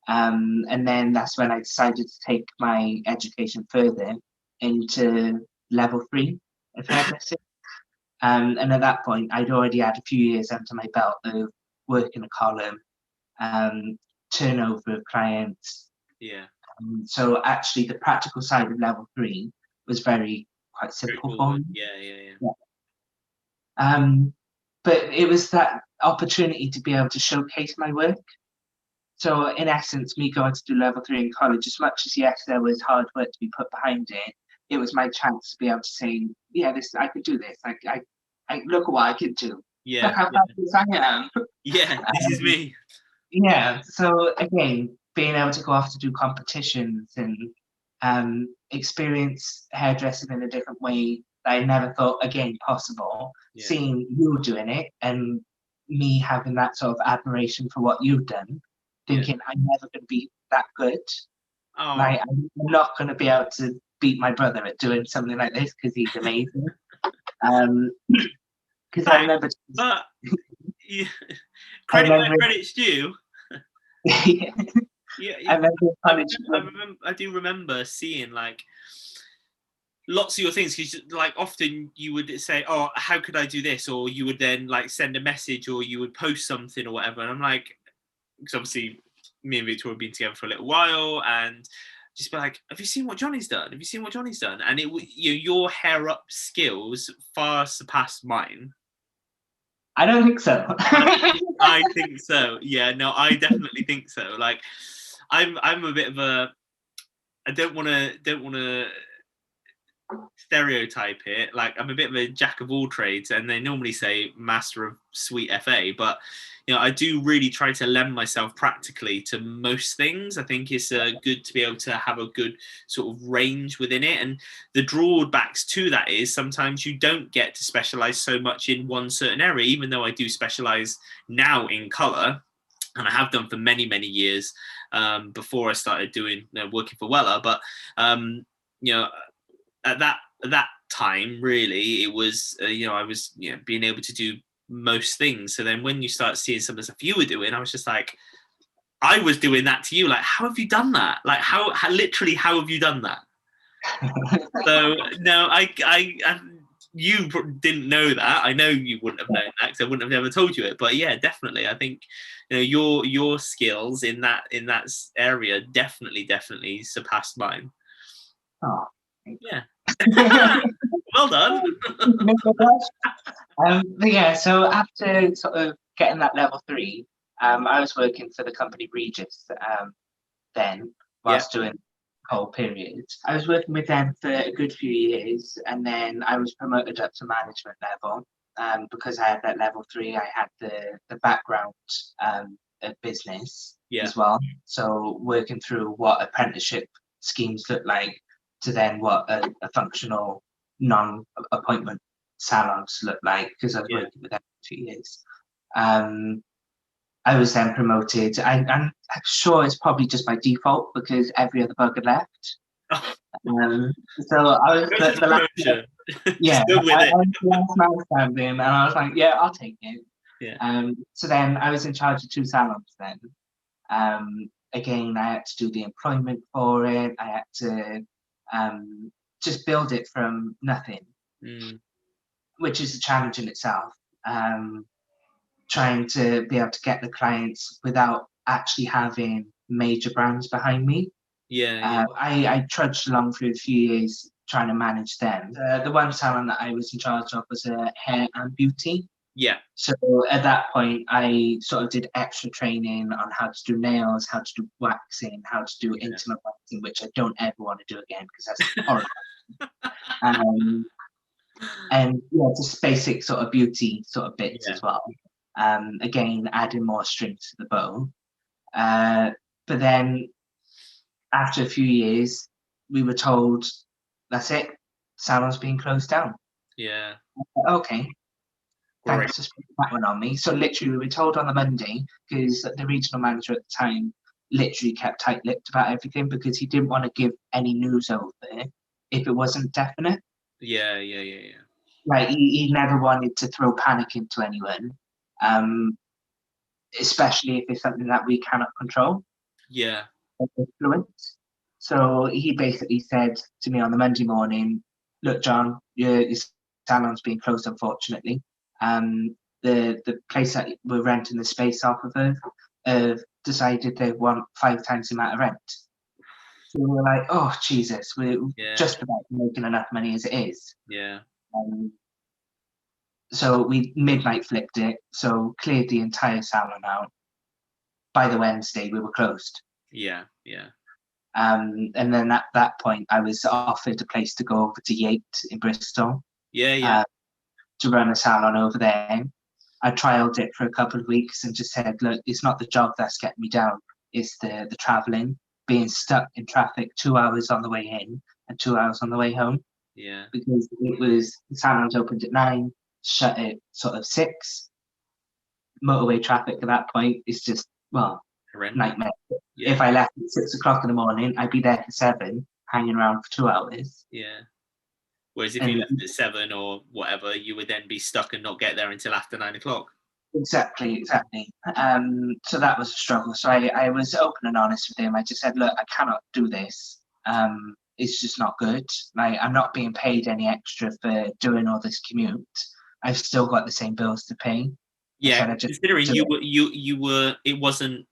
And then that's when I decided to take my education further into level 3 of hairdressing. And at that point, I'd already had a few years under my belt of working a column, um, turnover of clients. Yeah. So actually, the practical side of level 3 was quite simple for Straightforward. me. Yeah, yeah, yeah. Yeah. Um, but it was that opportunity to be able to showcase my work. So in essence, me going to do level 3 in college, as much as yes, there was hard work to be put behind it, it was my chance to be able to say, yeah, this I could do this. I look at what I could do. Look Yeah, how yeah, fabulous I am. yeah. This is Um, me. yeah. So again, being able to go off to do competitions and experience hairdressing in a different way that I never thought again possible. Yeah, Seeing you doing it and me having that sort of admiration for what you've done, yeah. thinking I'm never going to be that good. Oh, Like I'm not going to be able to beat my brother at doing something like this because he's amazing. Um, because I remember. But yeah, I credit where remember. credit's due. Yeah, Yeah, I remember college. I do remember seeing like lots of your things, because like often you would say, oh, how could I do this, or you would then like send a message, or you would post something or whatever, and I'm like, because obviously me and Victoria have been together for a little while, and just be like, have you seen what Johnny's done, have you seen what Johnny's done? And your hair up skills far surpassed mine. I don't think so. I think so. Yeah, no, I definitely think so. Like, I'm a bit of a. I don't want to stereotype it. Like, I'm a bit of a jack of all trades, and they normally say master of sweet FA, but I do really try to lend myself practically to most things. I think it's good to be able to have a good sort of range within it, and the drawbacks to that is sometimes you don't get to specialize so much in one certain area, even though I do specialize now in color, and I have done for many, many years before I started doing working for Weller. But at that time, really, it was I was being able to do most things. So then when you start seeing some of the stuff you were doing, I was just like, I was doing that to you. Like, how have you done that? Like, how literally, how have you done that? So no, you didn't know that. I know you wouldn't have known that because I wouldn't have never told you it. But yeah, definitely, I think your skills in that area definitely surpassed mine. Oh, yeah. Well done. But yeah, so after sort of getting that level 3, I was working for the company Regis then, whilst doing the whole period. I was working with them for a good few years, and then I was promoted up to management level. Because I had that level 3, I had the background of business as well. So working through what apprenticeship schemes look like to then what a functional non-appointment salons look like, because I was working with them for 2 years. I was then promoted. I'm sure it's probably just by default because every other bug had left. So I was the last. Yeah, I was the last man standing, and I was like, yeah, I'll take it. So then I was in charge of 2 salons then. Again, I had to do the employment for it. I had to just build it from nothing, which is a challenge in itself. Trying to be able to get the clients without actually having major brands behind me. I trudged along through a few years trying to manage them. The one salon that I was in charge of was hair and beauty. So at that point, I sort of did extra training on how to do nails, how to do waxing, how to do intimate waxing, which I don't ever want to do again because that's horrible. And just basic sort of beauty sort of bits as well. Again, adding more strings to the bow. But then after a few years, we were told, that's it, salon's being closed down. Okay. Thanks for spending that one on me. So literally, we were told on the Monday, because the regional manager at the time literally kept tight-lipped about everything because he didn't want to give any news over there if it wasn't definite. Like, he never wanted to throw panic into anyone, especially if it's something that we cannot control. Influence. So he basically said to me on the Monday morning, look, John, your salon's being closed, unfortunately. The place that we're renting the space off of decided they want 5 times the amount of rent. So we're like, oh, Jesus, we're just about making enough money as it is. So we midnight flipped it, so cleared the entire salon out. By the Wednesday, we were closed. And then at that point, I was offered a place to go over to Yate in Bristol. To run a salon over there. I trialed it for a couple of weeks and just said, look, it's not the job that's getting me down. It's the traveling, being stuck in traffic 2 hours on the way in and 2 hours on the way home. Because the salons opened at 9, shut at sort of 6. Motorway traffic at that point is just, nightmare. If I left at 6 o'clock in the morning, I'd be there for 7, hanging around for 2 hours. Whereas if you And left at 7 or whatever, you would then be stuck and not get there until after 9 o'clock. exactly. So that was a struggle. So I was open and honest with him. I just said, look, I cannot do this. It's just not good. Like, I'm not being paid any extra for doing all this commute. I've still got the same bills to pay. I Yeah, said I just considering do it. you were, it wasn't.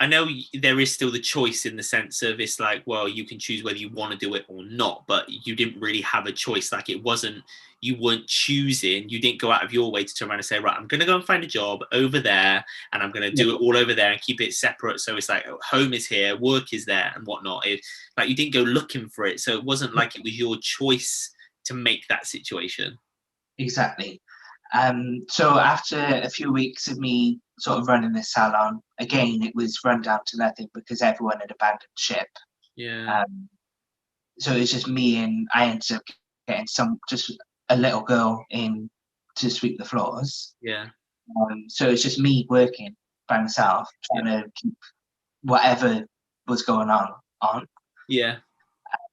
I know there is still the choice in the sense of it's like, well, you can choose whether you want to do it or not, but you didn't really have a choice. Like it wasn't, you weren't choosing. You didn't go out of your way to turn around and say, right, I'm going to go and find a job over there, and I'm going to Yeah, do it all over there and keep it separate. So it's like home is here, work is there, and whatnot. Like you didn't go looking for it, so it wasn't like it was your choice to make that situation. exactly. So after a few weeks of me sort of running this salon, again, it was run down to nothing because everyone had abandoned ship. Yeah, Um, so it was just me, and I ended up getting just a little girl in to sweep the floors. yeah, So it's just me working by myself, yeah, trying to keep whatever was going on. yeah,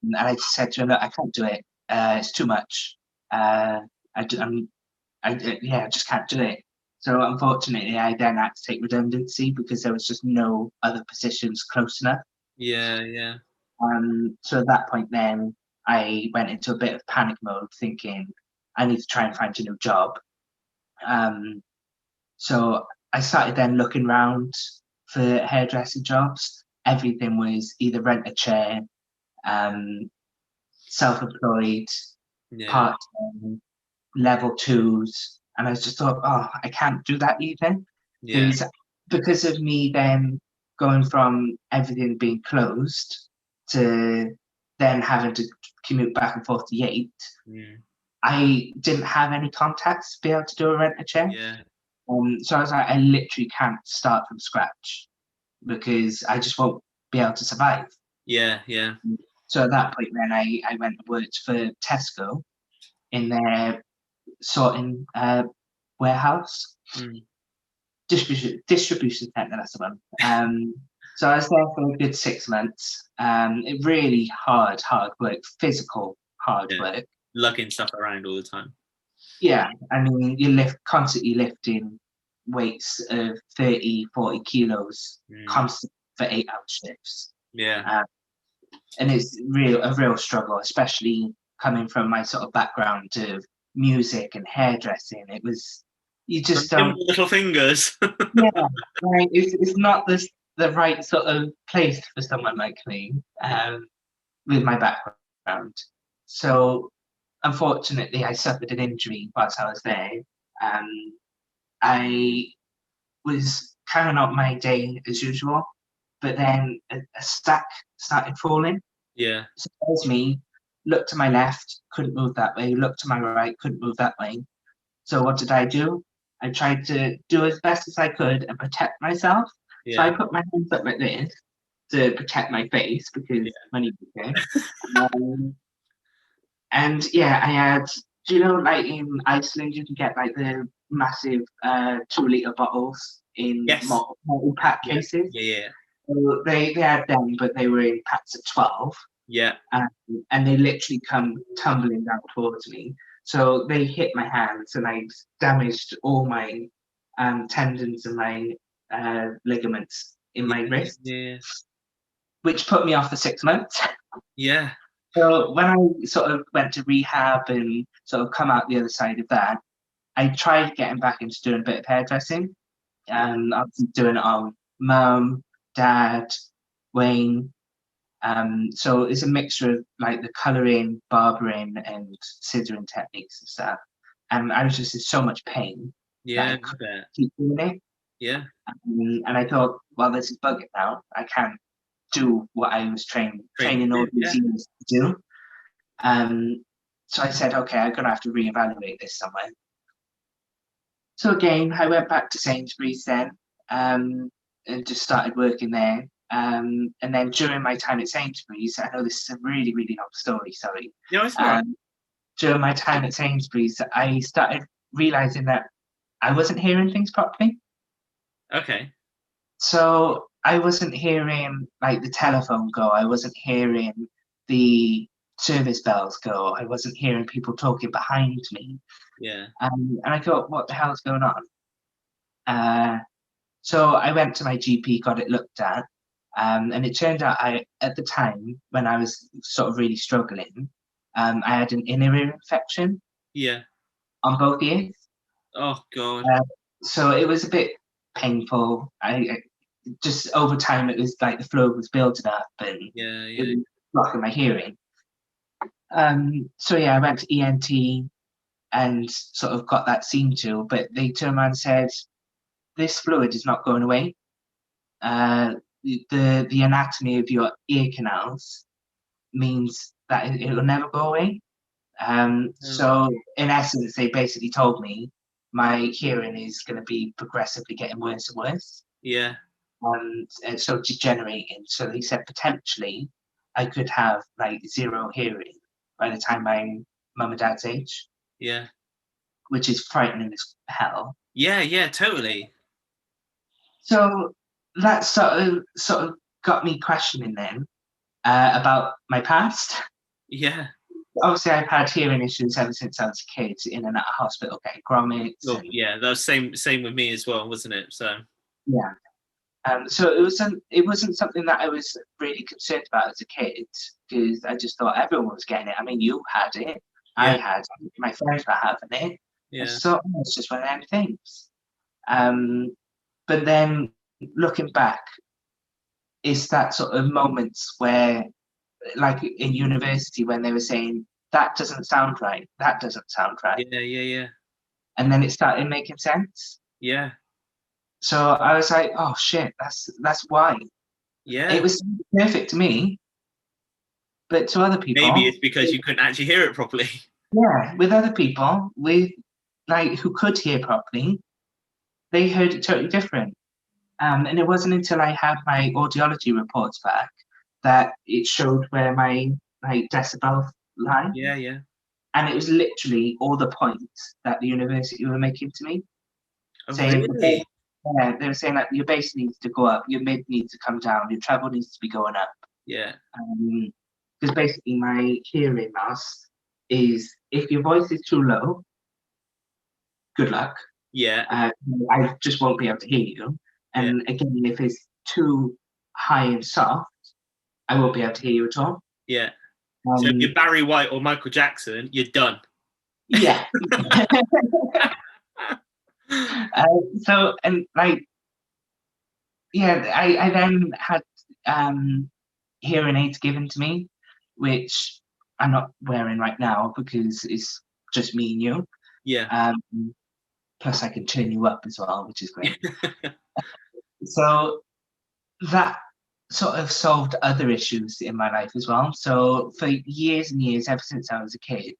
And I just said to him, look, I can't do it. It's too much. Uh, I just can't do it. So unfortunately, I then had to take redundancy because there was just no other positions close enough. yeah, yeah, So at that point, then I went into a bit of panic mode, thinking I need to try and find a new job. Um, so I started then looking around for hairdressing jobs. Everything was either rent a chair, um, self-employed, yeah, part-time, level twos, and I just thought, oh, I can't do that either, yeah, because of me then going from everything being closed to then having to commute back and forth to Yate. mm, I didn't have any contacts to be able to do a rent a chair. yeah, So I was like, I literally can't start from scratch because I just won't be able to survive. yeah, yeah. So at that point, then I went and worked for Tesco in their sorting warehouse, Mm, distribution center. That's the one. So I was there for a good 6 months. It really hard work, physical hard yeah. work. Lugging stuff around all the time. Yeah, I mean, you constantly lifting weights of 30, 40 kilos, Mm, constant for 8 hour shifts. yeah. Uh, and it's a real struggle, especially coming from my sort of background of music and hairdressing. It was, you Some just don't, nimble little fingers. yeah, right. It's not the right sort of place for someone like me, with my background. So unfortunately, I suffered an injury whilst I was there. Um, I was carrying out my day as usual, but then a stack started falling. Yeah, So there's me, looked to my left, couldn't move that way, looked to my right, couldn't move that way. So what did I do? I tried to do as best as I could and protect myself. So I yeah, put my hands up like this to protect my face yeah, because money was there. Um, and yeah, I had, do you know, like in Iceland, you can get like the massive 2 litre bottles in yes, multi-pack yeah, cases. yeah, yeah, So they had them, but they were in packs of 12. yeah, um, and they literally come tumbling down towards me. So they hit my hands, and I damaged all my tendons and my ligaments in my yeah, wrist, yeah, which put me off for 6 months. yeah, So when I sort of went to rehab and sort of come out the other side of that, I tried getting back into doing a bit of hairdressing. I was doing it on mum, dad, Wayne. So it's a mixture of like the colouring, barbering, and scissoring techniques and stuff. And I was just in so much pain that yeah, I I couldn't bet. keep doing it. Yeah, And I thought, well, this is bugging now. I can't do what I was trained training to all do. these Yeah, years to do. So I said, okay, I'm gonna have to reevaluate this somewhere. So again, I went back to Sainsbury's then, and just started working there. And then during my time at Sainsbury's, I know this is a really, really long story, sorry. no, it's all right. Um, During my time at Sainsbury's, I started realizing that I wasn't hearing things properly. Okay. So I wasn't hearing like the telephone go. I wasn't hearing the service bells go. I wasn't hearing people talking behind me. Yeah. And I thought, what the hell's going on? So I went to my GP, got it looked at, and it turned out at the time when I was sort of really struggling, I had an inner ear infection Yeah. on both ears. Oh God. So it was a bit painful. I just over time it was like the fluid was building up and Yeah. it Yeah. was blocking my hearing. So yeah, I went to ENT and sort of got that seen to, but they turned around and said, this fluid is not going away. The anatomy of your ear canals means that it will never go away. Oh. So in essence, they basically told me my hearing is going to be progressively getting worse and worse, Yeah. and so degenerating. So they said potentially I could have like zero hearing by the time I'm mum and dad's age, Yeah. which is frightening as hell. Yeah. Yeah. Totally. So that sort of got me questioning then about my past. Yeah. Obviously, I've had hearing issues ever since I was a kid, in and out of hospital, getting grommets, Well, and yeah. That was same with me as well, wasn't it? So. yeah. So it wasn't something that I was really concerned about as a kid because I just thought everyone was getting it. I mean, you had it, I Yeah. had it, my friends were having it. I Yeah. just thought, oh, it's just one of them things. But then looking back, it's that sort of moments where, like in university, when they were saying that doesn't sound right, that doesn't sound right, Yeah. Yeah. Yeah. and then it started making sense. Yeah. So I was like, oh shit, that's why. It Yeah. was perfect to me, but to other Maybe people, it's because you couldn't actually hear it properly. yeah, with other people, with like who could hear properly, they heard it totally different. And it wasn't until I had my audiology reports back that it showed where my like decibel lie, Yeah. Yeah. and it was literally all the points that the university were making to me, Oh, saying the bass, really? yeah, they were saying that your bass needs to go up, your mid needs to come down, your treble needs to be going up. Yeah. Because basically my hearing loss is if your voice is too low, good luck. Yeah. I just won't be able to hear you. Yeah. And again, if it's too high and soft, I won't be able to hear you at all. Yeah. So if you're Um, Barry White or Michael Jackson, you're done. yeah. So and like yeah, I then had hearing aids given to me, which I'm not wearing right now because it's just me and you. Yeah. Um, Plus, I can turn you up as well, which is great. So that sort of solved other issues in my life as well. So for years and years, ever since I was a kid,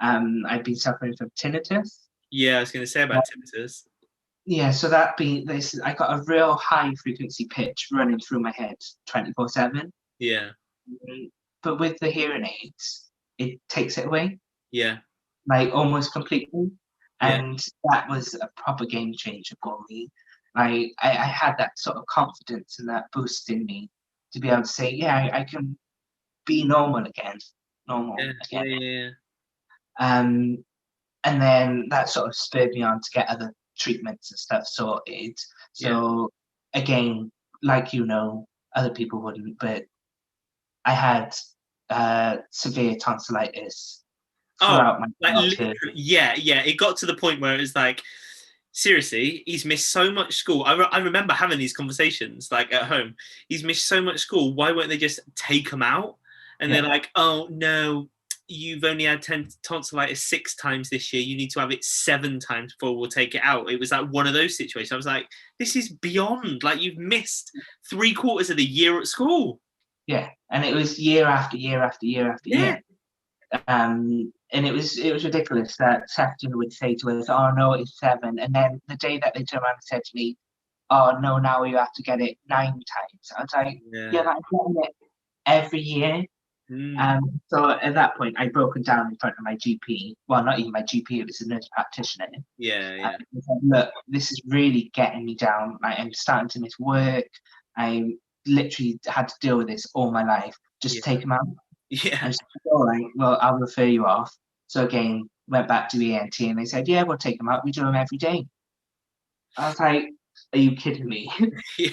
I've been suffering from tinnitus. Yeah, I was going to say about tinnitus. Yeah, so that being this, I got a real high frequency pitch running through my head 24/7. Yeah. But with the hearing aids, it takes it away, Yeah. like almost completely. Yeah. And that was a proper game changer for me. I had that sort of confidence and that boost in me to be able to say, yeah, I can be normal again, normal Yeah. Yeah. again. Yeah. Um, and then that sort of spurred me on to get other treatments and stuff sorted. Yeah. So again, like other people wouldn't, but I had severe tonsillitis Oh, throughout my like childhood. literally, yeah, yeah. It got to the point where it was like, seriously, he's missed so much school. I remember having these conversations like at home. He's missed so much school. Why won't they just take him out? And they're Yeah. like, oh no, you've only had tonsillitis 6 times this year. You need to have it 7 times before we'll take it out. It was like one of those situations. I was like, this is beyond. Like you've missed 3/4 of the year at school. Yeah, and it was year after year after year after Yeah. year. And it was ridiculous that Sefton would say to us, "Oh no, it's 7," and then the day that they turned around and said to me, "Oh no, now you have to get it 9 times." I was like, "Yeah, Yeah. but I'm getting it every year." Mm. So at that point, I'd broken down in front of my GP. Well, not even my GP; it was a nurse practitioner. Yeah. Yeah. I said, "Look, this is really getting me down. I'm starting to miss work. I literally had to deal with this all my life. Just Yeah. take them out." Yeah. And she said, all right, well, I'll refer you off. So again, went back to ENT and they said, yeah, we'll take them out. We do them every day. I was like, are you kidding me? Yeah.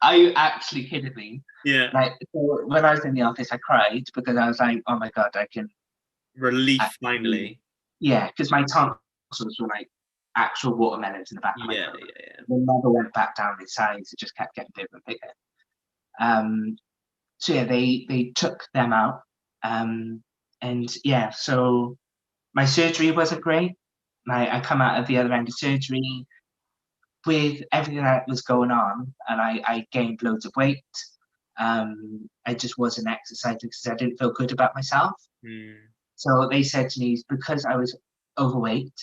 Are you actually kidding me? Yeah. Like, so when I was in the office, I cried because I was like, oh my God, I can Relief actually, finally. yeah, because my tonsils were like actual watermelons in the back of my Yeah, throat. yeah, yeah. They never went back down in size, it just kept getting bigger and bigger. Um, so yeah, they took them out. And yeah, so my surgery wasn't great. I come out of the other end of surgery with everything that was going on, and I gained loads of weight. I just wasn't exercising because I didn't feel good about myself. Mm, So they said to me, because I was overweight,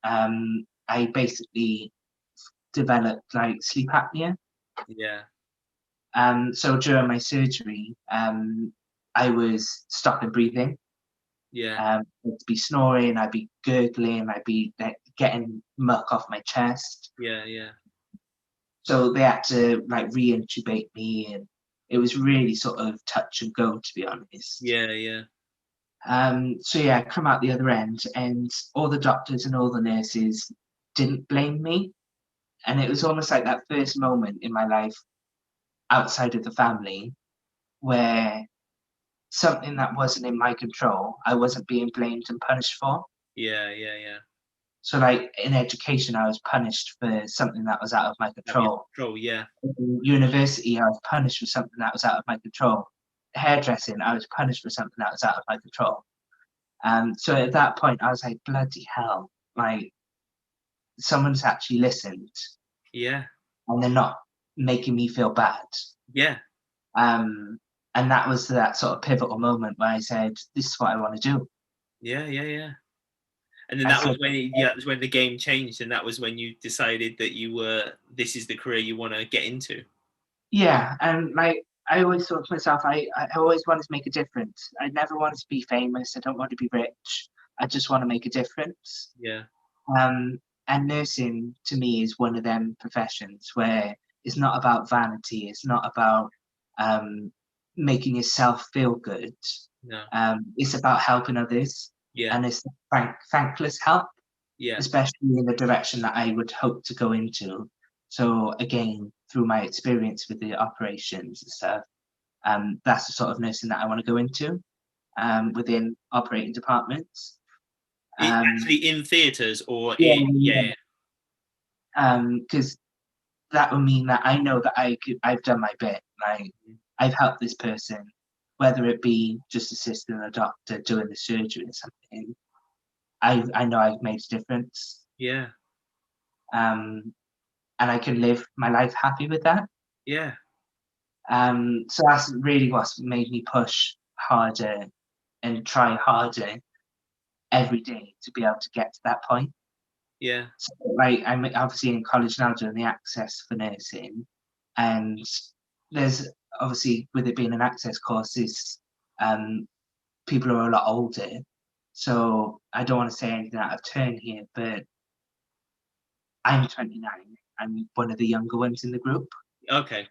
I basically developed like sleep apnea. yeah, So during my surgery, I was stopping breathing. yeah, I'd be snoring, I'd be gurgling, I'd be like, getting muck off my chest. yeah, yeah, So they had to like reintubate me, and it was really sort of touch and go, to be honest. yeah, yeah, So yeah, I come out the other end, and all the doctors and all the nurses didn't blame me, and it was almost like that first moment in my life outside of the family where something that wasn't in my control, I wasn't being blamed and punished for. yeah, yeah, yeah. So like in education, I was punished for something that was out of my Out of your control. control, yeah, In university, I was punished for something that was out of my control. Hairdressing, I was punished for something that was out of my control. So at that point, I was like, bloody hell, like someone's actually listened yeah, and they're not making me feel bad. yeah, Um, and that was that sort of pivotal moment where I said, this is what I want to do. yeah, yeah, yeah. And then I that was said, when yeah, that was when the game changed, and that was when you decided that this is the career you want to get into. yeah. And like, I always thought to myself, I always wanted to make a difference. I never wanted to be famous. I don't want to be rich. I just want to make a difference. Yeah, Um, and nursing to me is one of them professions where it's not about vanity. It's not about um, making yourself feel good. no, It's about helping others, yeah, and it's thankless help, yeah, especially in the direction that I would hope to go into. So again, through my experience with the operations and stuff, that's the sort of nursing that I want to go into within operating departments. Um, actually in theaters or yeah, in yeah, because that would mean that I know that I've done my bit. Like I've helped this person, whether it be just assisting a doctor doing the surgery or something. I know I've made a difference, yeah, um, and I can live my life happy with that. yeah, So that's really what's made me push harder and try harder every day to be able to get to that point. yeah, So, like I'm obviously in college now doing the access for nursing, and there's obviously with it being an access course, is um, people are a lot older. So I don't want to say anything out of turn here, but I'm 29. I'm one of the younger ones in the group. okay,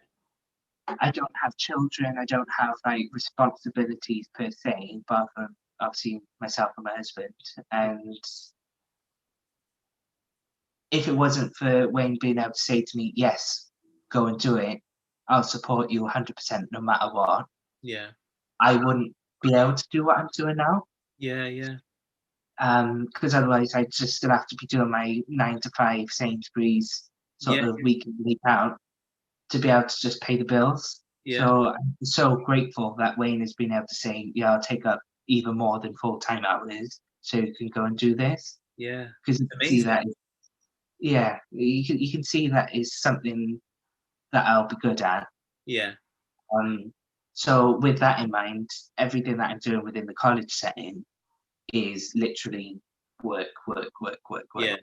I don't have children. I don't have like responsibilities per se, apart from obviously myself and my husband. And if it wasn't for Wayne being able to say to me, "Yes, go and do it. I'll support you 100% no matter what," yeah, I wouldn't be able to do what I'm doing now. yeah, yeah, Because otherwise, I'd just still have to be doing my 9 to 5 Sainsbury's sort yeah, of week in, week out to be able to just pay the bills. yeah, So I'm so grateful that Wayne has been able to say, "Yeah, I'll take up even more than full-time hours so you can go and do this." yeah. Because you can see Amazing. that, yeah, you can see that is something that I'll be good at. Yeah, Um, so with that in mind, everything that I'm doing within the college setting is literally work, work, work, work, work. yeah,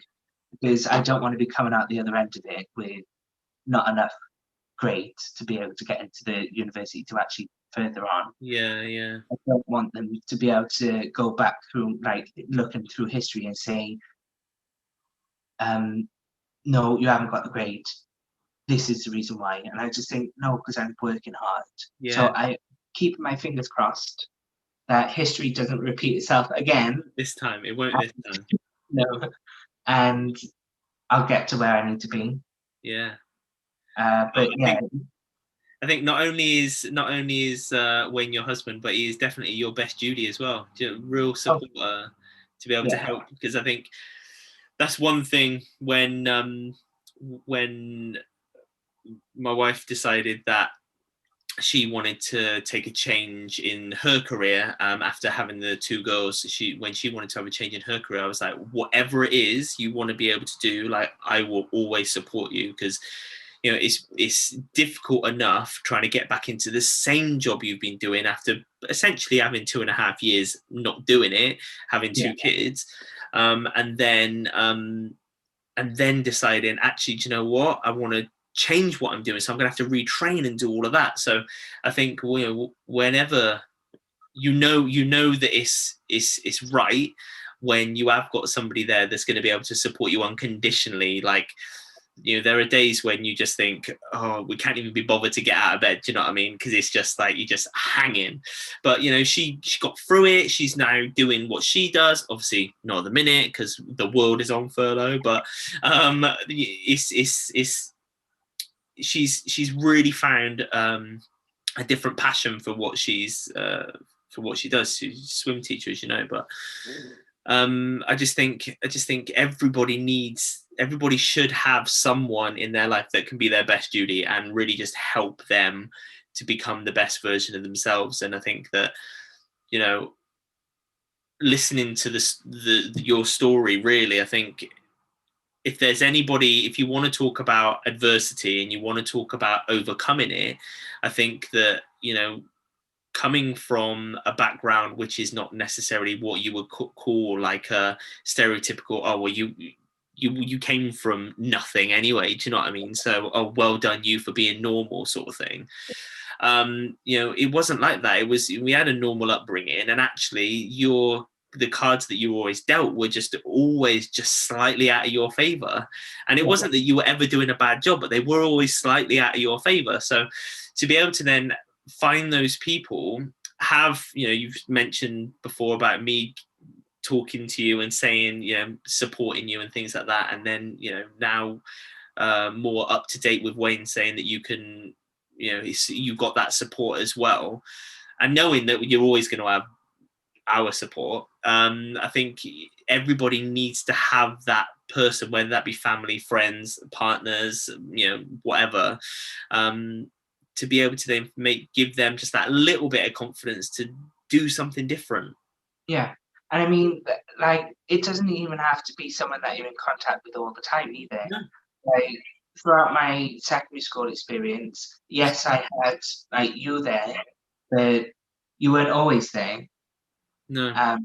Because I don't want to be coming out the other end of it with not enough grades to be able to get into the university to actually further on. yeah, yeah, I don't want them to be able to go back through, like, looking through history and say, um, no, you haven't got the grade. This is the reason why. And I just think, no, because I'm working hard. yeah, So I keeping my fingers crossed that history doesn't repeat itself again. This time, it won't this time. No, and I'll get to where I need to be. Yeah. But yeah, I think not only is Wayne your husband, but he is definitely your best Judy as well. Real supporter to be able to help, because I think that's one thing when my wife decided that she wanted to take a change in her career after having the two girls. When she wanted to have a change in her career, I was like, whatever it is you want to be able to do, like, I will always support you, because it's difficult enough trying to get back into the same job you've been doing after essentially having 2.5 years not doing it, having two kids, and then deciding, actually, do you know what, I want to change what I'm doing, so I'm going to have to retrain and do all of that. So I think whenever you know that it's right, when you have got somebody there that's going to be able to support you unconditionally. Like, there are days when you just think, oh, we can't even be bothered to get out of bed. Do you know what I mean? Because it's just like you're just hanging. But she got through it. She's now doing what she does. Obviously, not at the minute because the world is on furlough. But she's really found a different passion for what she does. She's a swim teacher, as you know. But I just think everybody should have someone in their life that can be their best Judy and really just help them to become the best version of themselves. And I think that, listening to your story, really, I think if there's anybody, if you want to talk about adversity and you want to talk about overcoming it, I think that, coming from a background which is not necessarily what you would call like a stereotypical, oh, well, you came from nothing anyway, do you know what I mean? So, oh, well done you for being normal, sort of thing. It wasn't like that. We had a normal upbringing, and actually the cards that you always dealt were just always just slightly out of your favor. And it wasn't that you were ever doing a bad job, but they were always slightly out of your favor. So to be able to then find those people, you've mentioned before about me talking to you and saying, supporting you and things like that. And then, now more up to date with Wayne saying that you can, you've got that support as well. And knowing that you're always going to have our support, I think everybody needs to have that person, whether that be family, friends, partners, whatever, to be able to then give them just that little bit of confidence to do something different. Yeah. And I mean, like, it doesn't even have to be someone that you're in contact with all the time either. No. Like, throughout my secondary school experience, yes, I had like you there, but you weren't always there. No.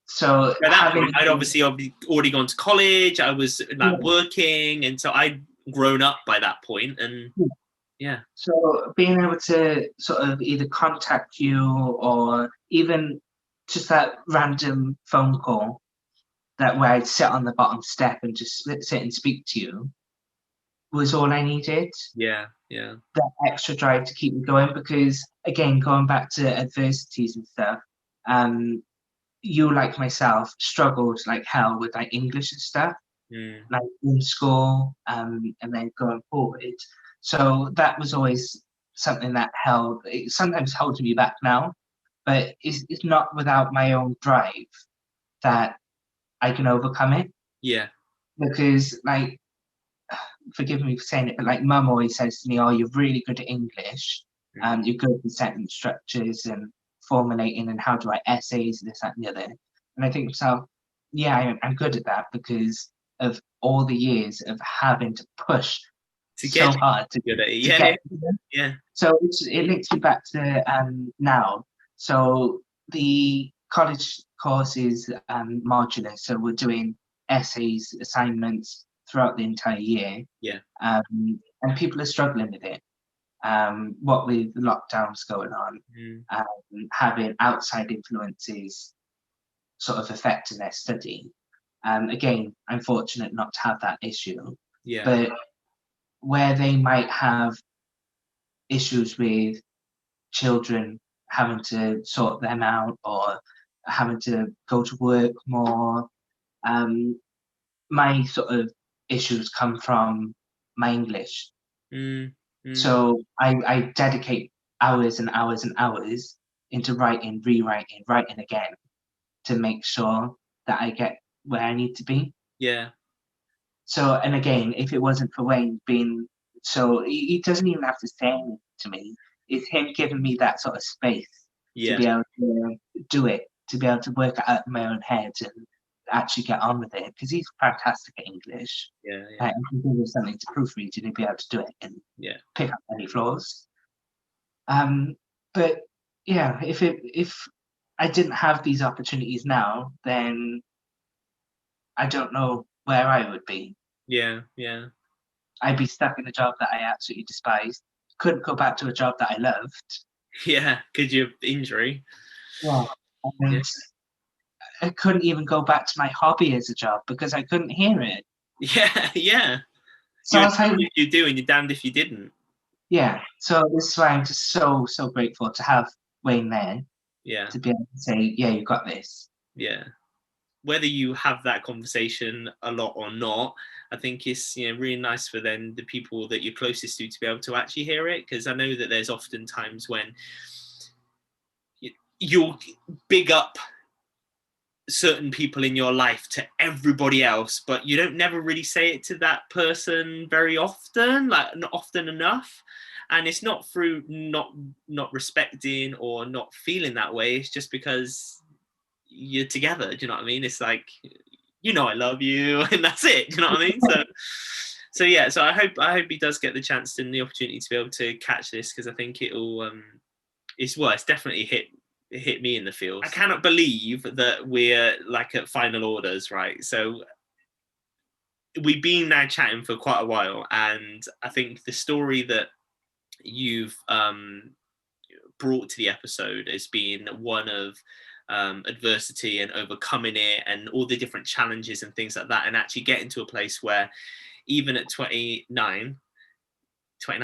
So at that point, I'd obviously already gone to college. I was working, and so I'd grown up by that point. And yeah. So being able to sort of either contact you or even just that random phone call where I'd sit on the bottom step and just sit and speak to you was all I needed. Yeah. That extra drive to keep me going, because again, going back to adversities and stuff, you, like myself, struggled like hell with like English and stuff, like in school, and then going forward. So that was always something that sometimes holds me back now, but it's not without my own drive that I can overcome it. Yeah. Because, like, forgive me for saying it, but like Mum always says to me, "Oh, you're really good at English. You're good with sentence structures and formulating and how to write essays, this, that, and the other." And I think to myself, yeah, I'm good at that because of all the years of having to push so hard to get it. Yeah. So it links me back to now. So the college course is modular, so we're doing essays, assignments throughout the entire year. Yeah. And people are struggling with it. What with lockdowns going on, having outside influences sort of affecting their study. Again, I'm fortunate not to have that issue. Yeah. But where they might have issues with children having to sort them out or having to go to work more. My sort of issues come from my English. So I dedicate hours and hours and hours into writing, rewriting, writing again to make sure that I get where I need to be. Yeah. So, and again, if it wasn't for Wayne being so, he doesn't even have to say anything to me. It's him giving me that sort of space to Yeah. be able to do it, to be able to work it out in my own head and actually get on with it. Because he's fantastic at English. Yeah. And he can give something to proofread and he'll be able to do it and pick up any flaws. But yeah, if I didn't have these opportunities now, then I don't know where I would be. Yeah. Yeah. I'd be stuck in a job that I absolutely despised. Couldn't go back to a job that I loved. Yeah, because your injury. Yeah. And I couldn't even go back to my hobby as a job because I couldn't hear it. Yeah, yeah. So You're I was like, damned if you do and you're damned if you didn't. yeah. So this is why I'm just so grateful to have Wayne there. Yeah. To be able to say, yeah, you got this. Yeah. Whether you have that conversation a lot or not, I think it's really nice for then the people that you're closest to be able to actually hear it, because I know that there's often times when you'll big up certain people in your life to everybody else, but you don't never really say it to that person very often, like not often enough. And it's not through not respecting or not feeling that way. It's just because you're together. Do you know what I mean? It's like, I love you, and that's it. Do you know what I mean? So yeah. So I hope he does get the chance and the opportunity to be able to catch this, because I think it'll it's definitely hit me in the feels. I cannot believe that we're like at final orders, right? So we've been now chatting for quite a while, and I think the story that you've brought to the episode has been one of adversity and overcoming it and all the different challenges and things like that, and actually getting to a place where even at 29 I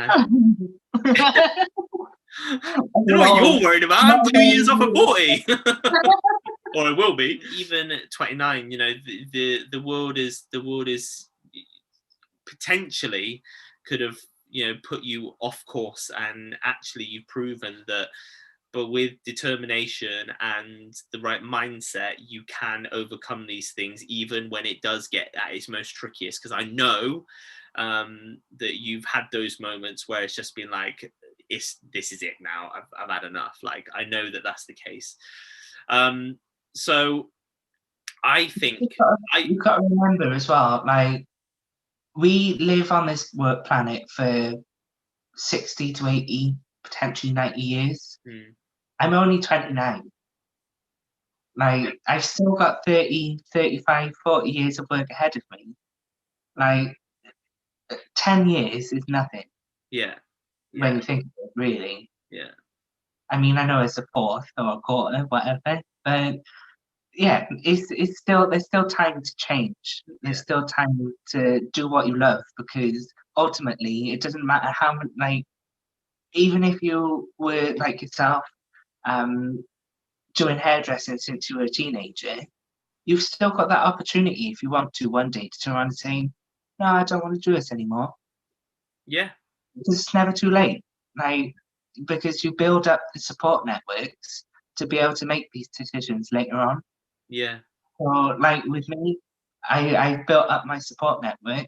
don't know what you're worried about. I'm 2 years off of 40. Or I will be. Even at 29, the world is potentially could have put you off course, and actually you've proven that, but with determination and the right mindset, you can overcome these things even when it does get at its most trickiest. Because I know that you've had those moments where it's just been like, this is it now, I've had enough. Like, I know that that's the case. So I think you got to remember as well, like, we live on this work planet for 60 to 80, potentially 90 years. I'm only 29. Like, I've still got 30, 35, 40 years of work ahead of me. Like, 10 years is nothing. Yeah. When you think of it, really. Yeah. I mean, I know it's a fourth or a quarter, whatever, but yeah, it's still, there's still time to change. There's still time to do what you love, because ultimately it doesn't matter how much, like, even if you were like yourself, doing hairdressing since you were a teenager, you've still got that opportunity if you want to one day to turn around and say, no, I don't want to do this anymore. Yeah. It's never too late. Like, because you build up the support networks to be able to make these decisions later on. Yeah. So, like with me, I built up my support network,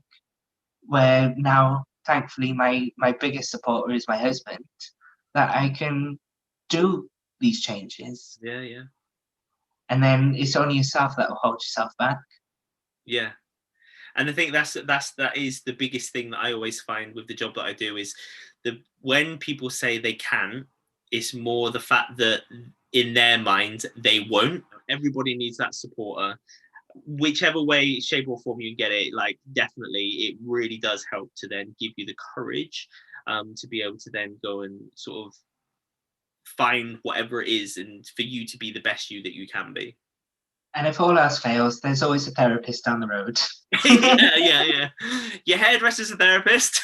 where now, thankfully, my biggest supporter is my husband, that I can do these changes. Yeah, yeah. And then it's only yourself that will hold yourself back. Yeah. And I think that is the biggest thing that I always find with the job that I do, is when people say they can, it's more the fact that in their mind they won't. Everybody needs that supporter, whichever way, shape or form you get it. Like, definitely it really does help to then give you the courage to be able to then go and sort of find whatever it is, and for you to be the best you that you can be. And if all else fails, there's always a therapist down the road. Yeah. Your hairdresser's a therapist.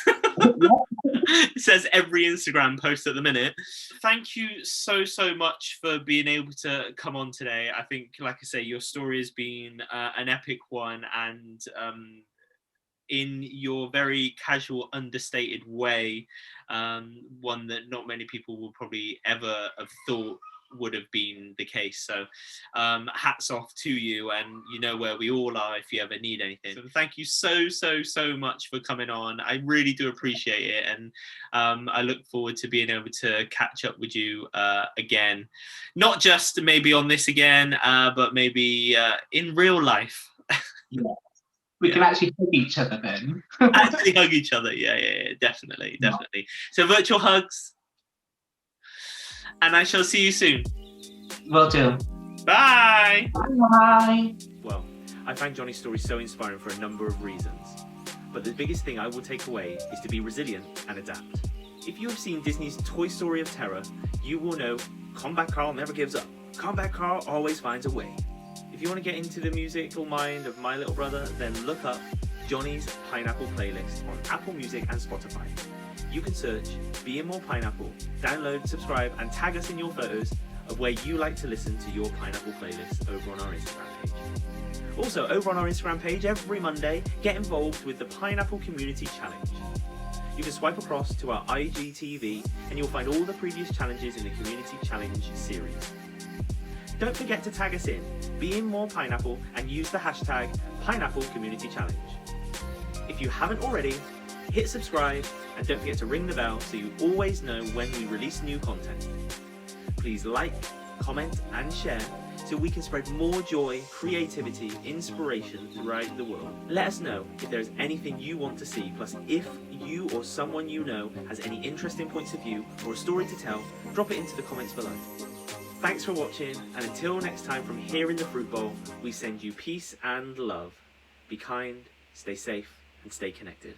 says every Instagram post at the minute. Thank you so much for being able to come on today. I think, like I say, your story has been an epic one, and in your very casual, understated way, one that not many people will probably ever have thought would have been the case. So hats off to you, and you know where we all are if you ever need anything. So thank you so much for coming on. I really do appreciate it, and I look forward to being able to catch up with you again, not just maybe on this again, but maybe in real life. Yeah. We can actually hug each other then. Actually hug each other. Yeah, definitely. So virtual hugs, and I shall see you soon. Will do. Bye. Bye. Well, I find Jonny's story so inspiring for a number of reasons, but the biggest thing I will take away is to be resilient and adapt. If you have seen Disney's Toy Story of Terror, you will know Combat Carl never gives up. Combat Carl always finds a way. If you want to get into the musical mind of my little brother, then look up Jonny's Pineapple playlist on Apple Music and Spotify. You can search Being More Pineapple, download, subscribe, and tag us in your photos of where you like to listen to your Pineapple playlist over on our Instagram page. Also, over on our Instagram page every Monday, get involved with the Pineapple Community Challenge. You can swipe across to our IGTV and you'll find all the previous challenges in the Community Challenge series. Don't forget to tag us in Being More Pineapple and use the hashtag Pineapple Community Challenge. If you haven't already, hit subscribe and don't forget to ring the bell so you always know when we release new content. Please like, comment and share so we can spread more joy, creativity, inspiration throughout the world. Let us know if there's anything you want to see, plus if you or someone you know has any interesting points of view or a story to tell, drop it into the comments below. Thanks for watching, and until next time from here in the Fruit Bowl, we send you peace and love. Be kind, stay safe, and stay connected.